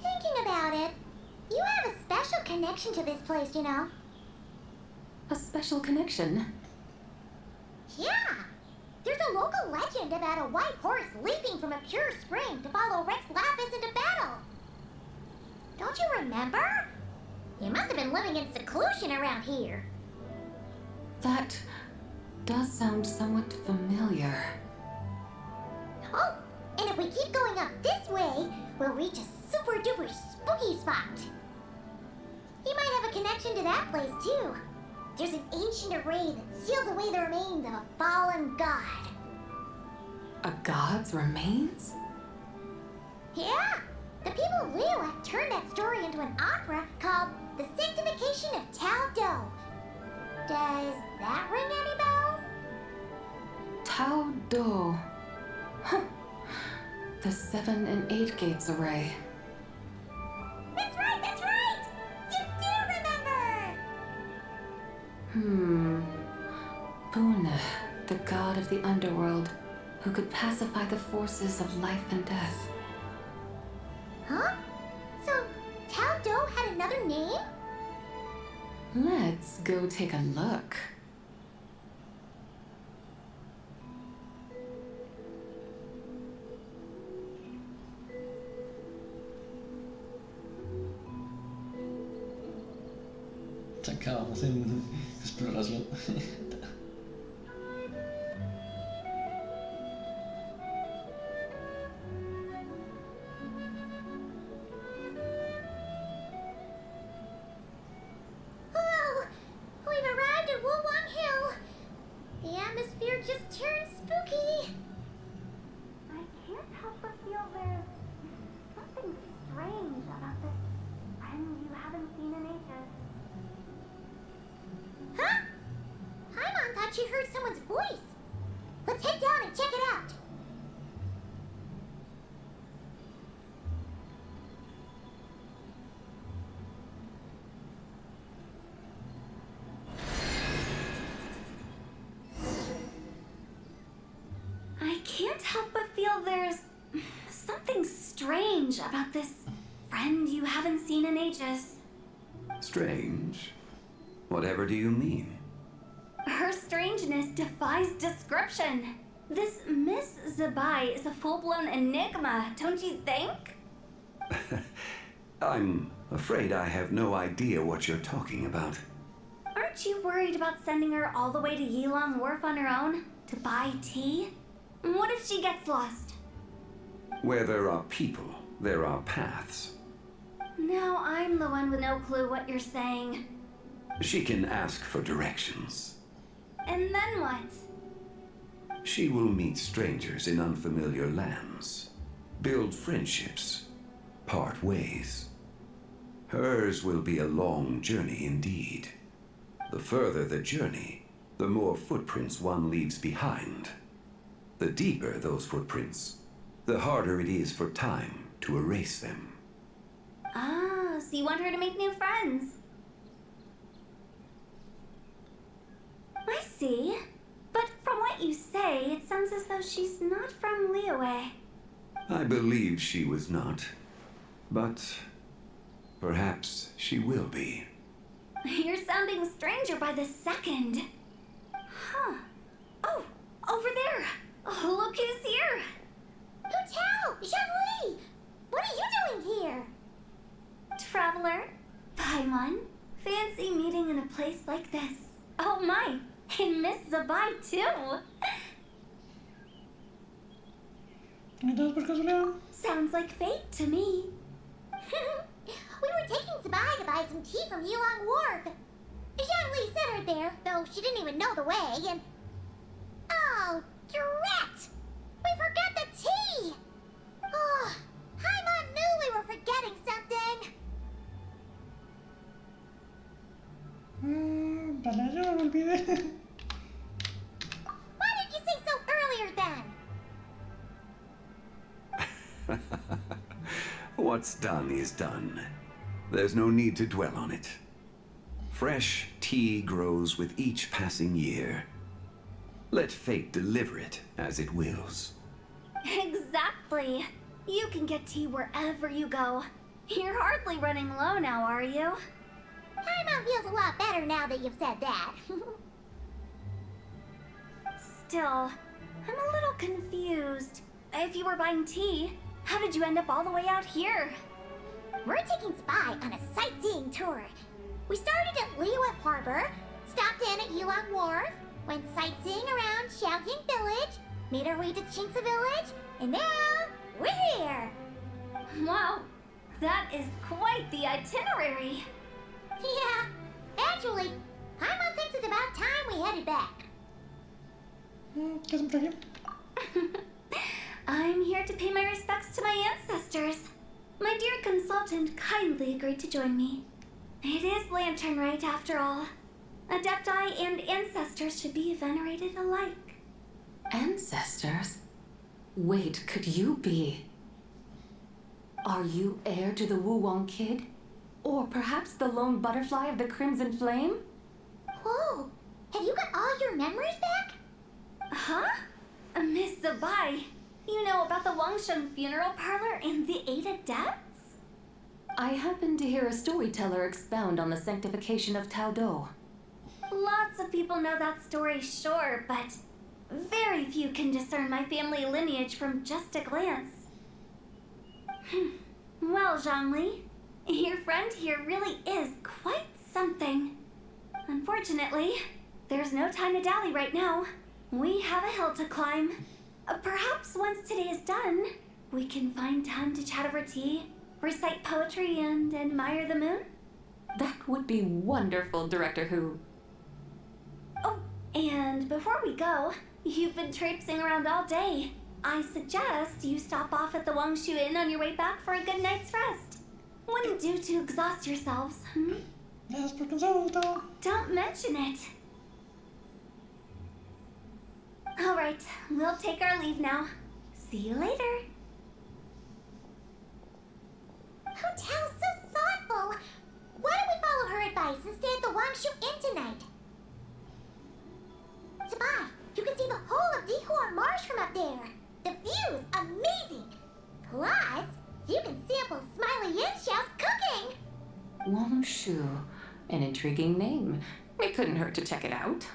Thinking about it, you have a special connection to this place, you know. A special connection. Yeah! There's a local legend about a white horse leaping from a pure spring to follow Rex Lapis into battle. Don't you remember? You must have been living in seclusion around here. That does sound somewhat familiar. Oh, and if we keep going up this way, we'll reach a super duper spooky spot. You might have a connection to that place too. There's an ancient array that seals away the remains of a fallen god. A god's remains? Yeah! The people of Liyue turned that story into an opera called The Sanctification of Tao Do. Does that ring any bells? Tao Do. Huh. The 7 and 8 gates array. That's right, that's right! You do remember! Boone, the god of the underworld, who could pacify the forces of life and death. Huh? So, Tao Do had another name? Let's go take a look. Acabamos en exploración. Oh, we've arrived at Wulwang Hill. The atmosphere just turned spooky. I can't help but feel there's something strange about this friend you haven't seen in ages. Huh? Paimon thought she heard someone's voice. Let's head down and check it out. I can't help but feel there's something strange about this friend you haven't seen in ages. Strange? Whatever do you mean? Her strangeness defies description. This Miss Zabai is a full-blown enigma, don't you think? I'm afraid I have no idea what you're talking about. Aren't you worried about sending her all the way to Yilong Wharf on her own to buy tea? What if she gets lost? Where there are people, there are paths. Now I'm the one with no clue what you're saying. She can ask for directions. And then what? She will meet strangers in unfamiliar lands, build friendships, part ways. Hers will be a long journey indeed. The further the journey, the more footprints one leaves behind. The deeper those footprints, the harder it is for time to erase them. Ah, so you want her to make new friends? I see. But from what you say, it sounds as though she's not from Liyue. I believe she was not, but perhaps she will be. You're sounding stranger by the second. Huh. Oh, over there. Oh, look who's here. Hu Tao! Zhongli! What are you doing here? Traveler, Paimon, fancy meeting in a place like this. Oh my, and Miss Zabai too. Sounds like fate to me. We were taking Zabai to buy some tea from Yilong Wharf. Zhongli sent her there, though she didn't even know the way, and... Oh, drat! We forgot the tea! Oh, Paimon knew we were forgetting something! Para, yo no lo olvidé. Why didn't you say so earlier then? What's done is done. There's no need to dwell on it. Fresh tea grows with each passing year. Let fate deliver it as it wills. Exactly. You can get tea wherever you go. You're hardly running low now, are you? Paimon feels a lot better now that you've said that. Still, I'm a little confused. If you were buying tea, how did you end up all the way out here? We're taking Spy on a sightseeing tour. We started at Liyue Harbor, stopped in at Yuan Wharf, went sightseeing around Xiaoqing Village, made our way to Qingce Village, and now we're here. Wow, that is quite the itinerary. Yeah, actually, Paimon thinks it's about time we headed back. ¿Qué es un premio? I'm here to pay my respects to my ancestors. My dear consultant kindly agreed to join me. It is Lantern Rite, after all. Adepti and ancestors should be venerated alike. Ancestors? Wait, could you be? Are you heir to the Wulong Kid? Or perhaps the lone butterfly of the Crimson Flame? Whoa, have you got all your memories back? Huh? Miss Zabai, you know about the Wangsheng funeral parlor and the 8 adepts? I happened to hear a storyteller expound on the sanctification of Tao Do. Lots of people know that story, sure, but very few can discern my family lineage from just a glance. Well, Zhongli, your friend here really is quite something. Unfortunately, there's no time to dally right now. We have a hill to climb. Perhaps once today is done, we can find time to chat over tea, recite poetry, and admire the moon? That would be wonderful, Director Who. Oh, and before we go, you've been traipsing around all day. I suggest you stop off at the Wangshu Inn on your way back for a good night's rest. Wouldn't do to exhaust yourselves, hmm? Es por cansado. Don't mention it. All right, we'll take our leave now. See you later. Hotel's so thoughtful. Why don't we follow her advice and stay at the Wangshu Inn tonight? Sabai, you can see the whole of Dihua Marsh from up there. The view's amazing. Plus, you can sample Smiley Yinxiao's cooking. Wangshu, an intriguing name. It couldn't hurt to check it out.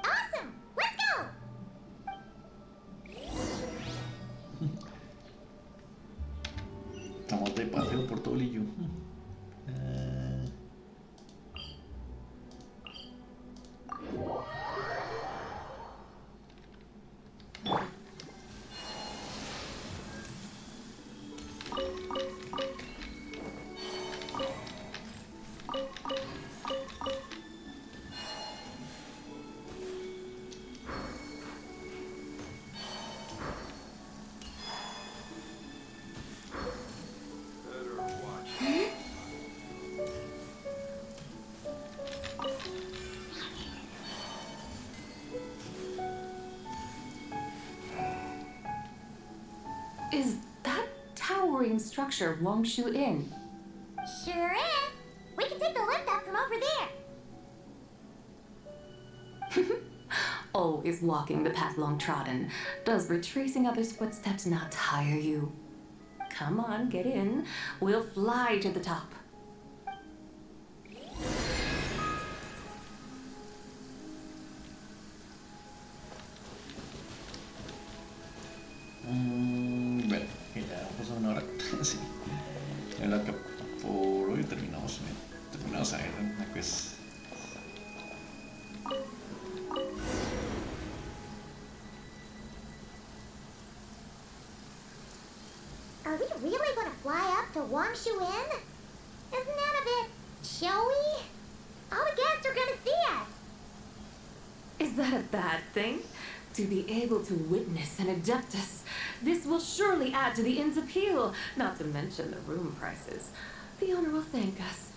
Awesome! Let's go! Estamos de paseo por todo Liyue. Is that towering structure Wangshu Inn? Sure is. We can take the lift up from over there. Always walking the path long trodden. Does retracing others' footsteps not tire you? Come on, get in. We'll fly to the top. Bueno, que ya pasó una hora. Sí. En la que por hoy terminamos a ver una cosa. Are we really going to fly up to Wangshu Inn? Isn't that a bit showy? All the guests are going to see us. Is that a bad thing? To be able to witness an Adeptus. This will surely add to the inn's appeal, not to mention the room prices. The owner will thank us.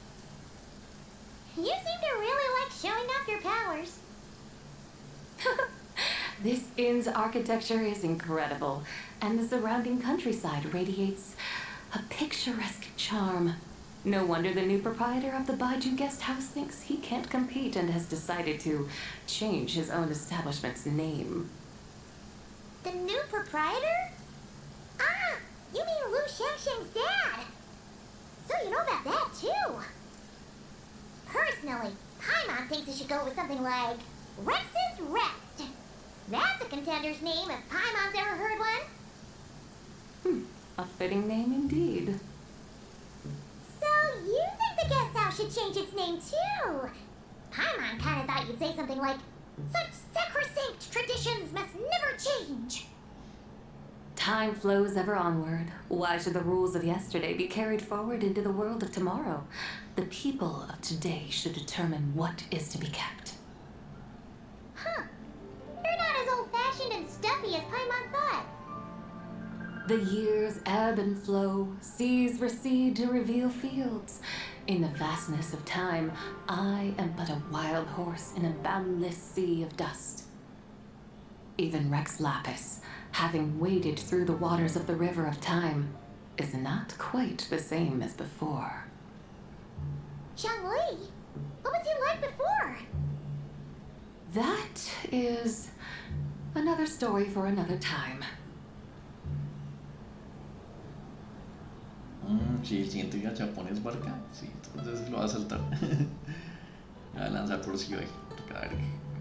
You seem to really like showing off your powers. This inn's architecture is incredible, and the surrounding countryside radiates a picturesque charm. No wonder the new proprietor of the Baiju guest house thinks he can't compete and has decided to change his own establishment's name. The new proprietor? Ah, you mean Lu Shengsheng's dad. So you know about that too. Personally, Paimon thinks it should go with something like Rex's Rest. That's a contender's name if Paimon's ever heard one. A fitting name indeed. So you think the guest house should change its name too? Paimon kinda thought you'd say something like, such sacrosanct traditions must never change. Time flows ever onward. Why should the rules of yesterday be carried forward into the world of tomorrow? The people of today should determine what is to be kept. Huh. You're not as old-fashioned and stuffy as Paimon thought. The years ebb and flow, seas recede to reveal fields. In the vastness of time, I am but a wild horse in a boundless sea of dust. Even Rex Lapis, having waded through the waters of the river of time, is not quite the same as before. Zhongli? What was he like before? That is another story for another time. Si el siguiente gachapon es barca, sí, entonces lo va a saltar. Va a lanzar por si hay. A ver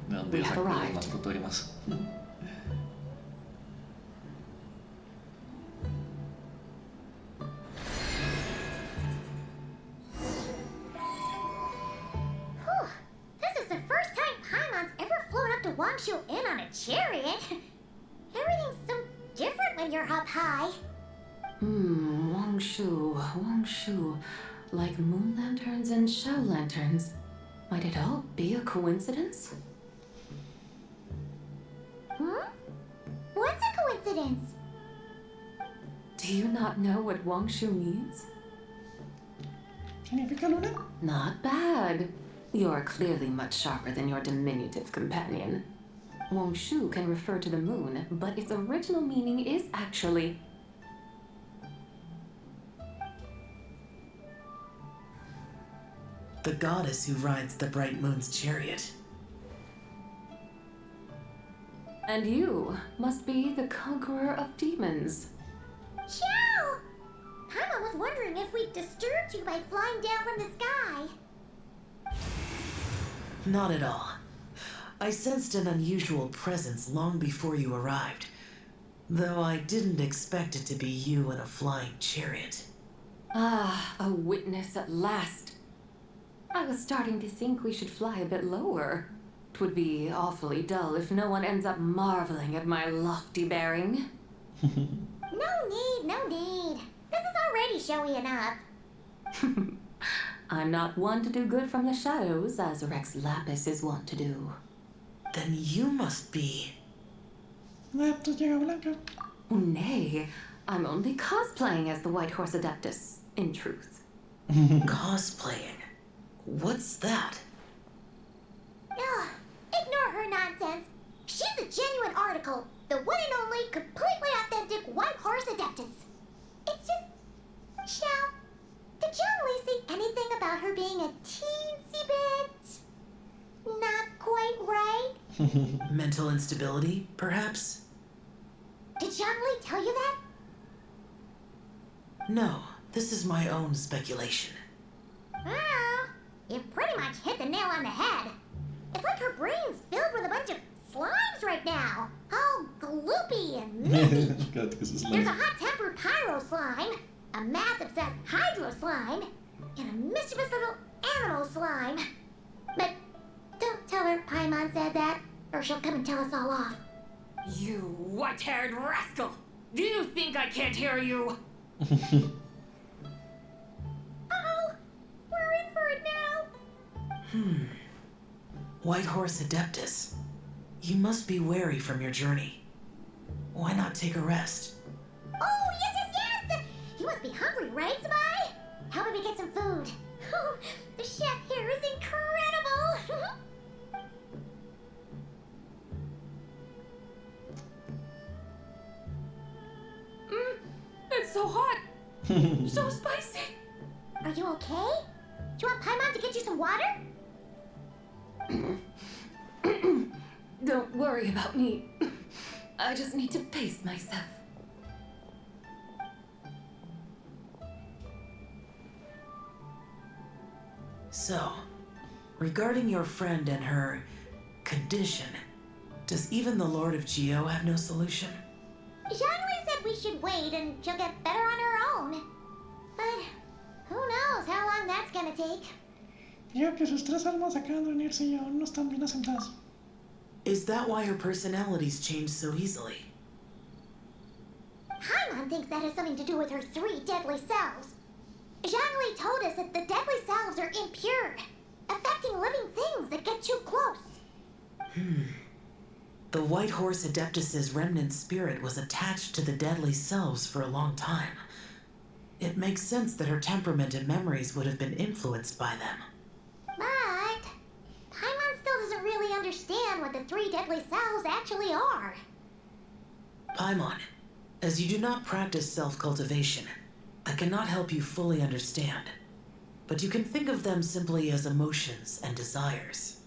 de dónde saco los más protogemas. This is the first time Paimon's ever flown up to Wangshu Inn on a chariot. Everything's so different when you're up high. Wangshu. Like moon lanterns and shell lanterns. Might it all be a coincidence? What's a coincidence? Do you not know what Wangshu means? ¿Significa luna? Not bad. You're clearly much sharper than your diminutive companion. Wangshu can refer to the moon, but its original meaning is actually the goddess who rides the bright moon's chariot. And you must be the conqueror of demons. Xiao! Paimon was wondering if we'd disturbed you by flying down from the sky. Not at all. I sensed an unusual presence long before you arrived, though I didn't expect it to be you in a flying chariot. Ah, a witness at last. I was starting to think we should fly a bit lower. 'Twould be awfully dull if no one ends up marveling at my lofty bearing. No need. This is already showy enough. I'm not one to do good from the shadows, as Rex Lapis is wont to do. Then you must be... Nay, I'm only cosplaying as the White Horse Adeptus, in truth. Cosplaying? What's that? Ugh, ignore her nonsense. She's a genuine article. The one and only, completely authentic White Horse Adeptus. It's just... Xiao, did Zhongli say anything about her being a teensy bit... not quite right? Mental instability, perhaps? Did Zhongli tell you that? No, this is my own speculation. Well, you pretty much hit the nail on the head. It's like her brain's filled with a bunch of slimes right now. All gloopy and messy. There's a hot-tempered pyro slime, a math-obsessed hydro slime, and a mischievous little animal slime. But don't tell her Paimon said that, or she'll come and tell us all off. You white-haired rascal! Do you think I can't hear you? Uh-oh! We're in for it now! White Horse Adeptus. You must be weary from your journey. Why not take a rest? Oh, yes! You must be hungry, right, Sabai? How about we get some food food. Oh, the chef here is incredible. It's so hot. So spicy. Are you okay? Do you want Paimon to get you some water? Don't worry about me. I just need to pace myself. So, regarding your friend and her condition, does even the Lord of Geo have no solution? Zhangli said we should wait and she'll get better on her own. But who knows how long that's gonna take. Digo que sus tres almas acaban de unirse y aún no están bien asentadas. Is that why her personalities change so easily? Paimon thinks that has something to do with her 3 deadly selves. Zhangli told us that the deadly selves are impure, affecting living things that get too close. The White Horse Adeptus's remnant spirit was attached to the deadly selves for a long time. It makes sense that her temperament and memories would have been influenced by them. But Paimon still doesn't really understand what the 3 deadly selves actually are. Paimon, as you do not practice self-cultivation, I cannot help you fully understand. But you can think of them simply as emotions and desires.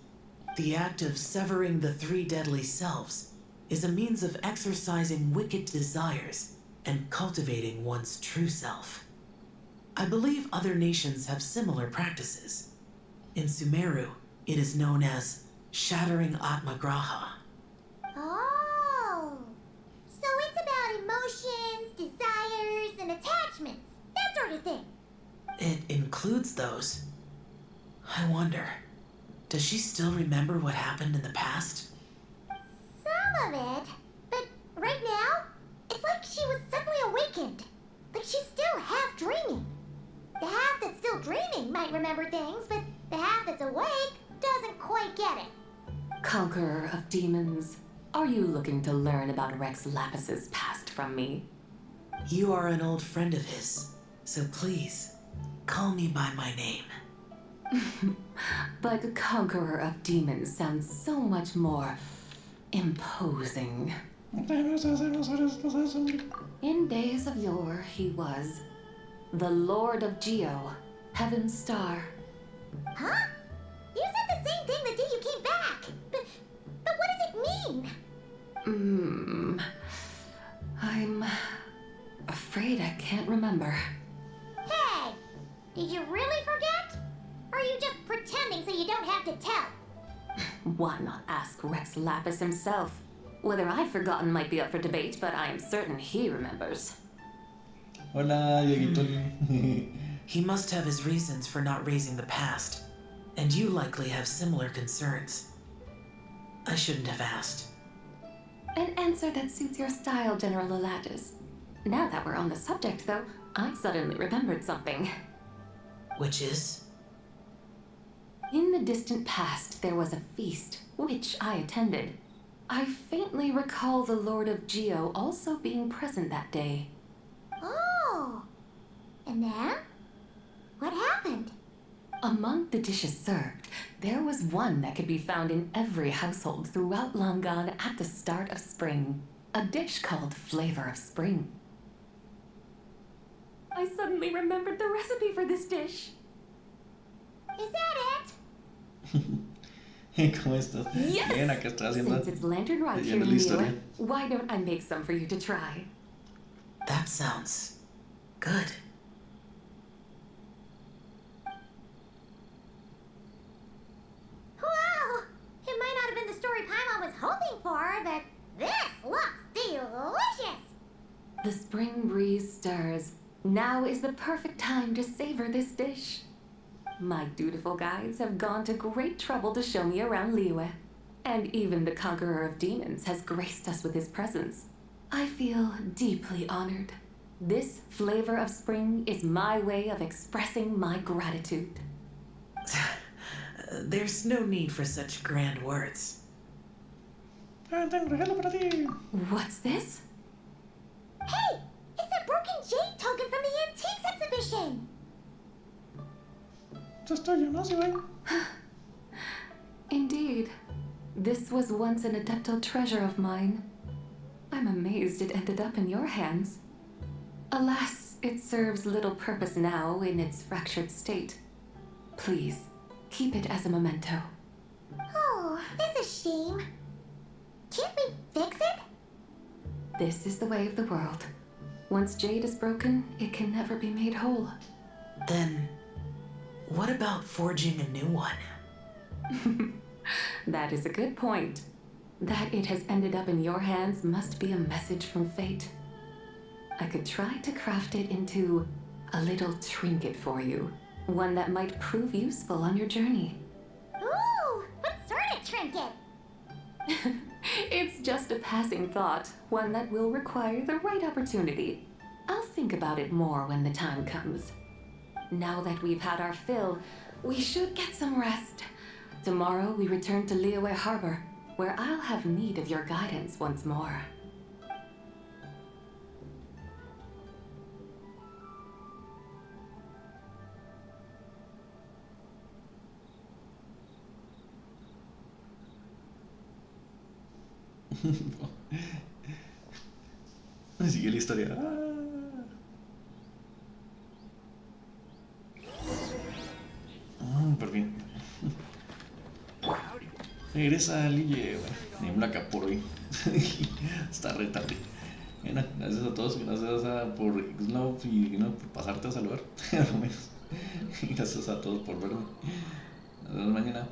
The act of severing the 3 deadly selves is a means of exercising wicked desires and cultivating one's true self. I believe other nations have similar practices. In Sumeru, it is known as shattering Atmagraha. Oh, so it's about emotions, desires, and attachments, that sort of thing. It includes those. I wonder, does she still remember what happened in the past? Some of it, but right now, it's like she was suddenly awakened. But she's still half dreaming. The half that's still dreaming might remember things, but the half that's awake doesn't quite get it. Conqueror of demons, are you looking to learn about Rex Lapis's past from me? You are an old friend of his, so please, call me by my name. But Conqueror of Demons sounds so much more imposing. In days of yore, he was the Lord of Geo, Heaven's Star. Huh? You said the same thing the day you came back. But what does it mean? I'm afraid I can't remember. Hey, did you really forget? Or are you just pretending so you don't have to tell? Why not ask Rex Lapis himself? Whether I've forgotten might be up for debate, but I am certain he remembers. Hola, Dieguito. He must have his reasons for not raising the past, and you likely have similar concerns. I shouldn't have asked. An answer that suits your style, General Elatus. Now that we're on the subject, though, I suddenly remembered something. Which is? In the distant past, there was a feast, which I attended. I faintly recall the Lord of Geo also being present that day. Oh. And then? What happened? Among the dishes served, there was one that could be found in every household throughout Longan at the start of spring. A dish called Flavor of Spring. I suddenly remembered the recipe for this dish. Is that it? ¿Cómo estás? Yes! Bien, acá estoy haciendo, Since it's lantern right here leyendo in la historia. Liyue, why don't I make some for you to try? That sounds good. Wow! It might not have been the story Paimon was hoping for, but this looks delicious! The spring breeze stirs. Now is the perfect time to savor this dish. My dutiful guides have gone to great trouble to show me around Liyue. And even the Conqueror of Demons has graced us with his presence. I feel deeply honored. This flavor of spring is my way of expressing my gratitude. There's no need for such grand words. Tengo un regalo para ti. What's this? Hey! It's that broken jade token from the antiques exhibition! esto es tuyo, ¿no? Sí, güey. Indeed. This was once an adeptal treasure of mine. I'm amazed it ended up in your hands. Alas, it serves little purpose now in its fractured state. Please, keep it as a memento. Oh, that's a shame. Can't we fix it? This is the way of the world. Once jade is broken, it can never be made whole. Then, what about forging a new one? That is a good point. That it has ended up in your hands must be a message from fate. I could try to craft it into a little trinket for you. One that might prove useful on your journey. Ooh, what sort of trinket? It's just a passing thought, one that will require the right opportunity. I'll think about it more when the time comes. Now that we've had our fill, we should get some rest. Tomorrow we return to Liyue Harbor, where I'll have need of your guidance once more. Sigue la historia. Por fin. Regresa Liyue, ni un por hoy. Está re tarde. Bueno, gracias a todos, gracias por Snow y por pasarte a saludar, a lo menos. Gracias a todos por verme. Nos vemos mañana.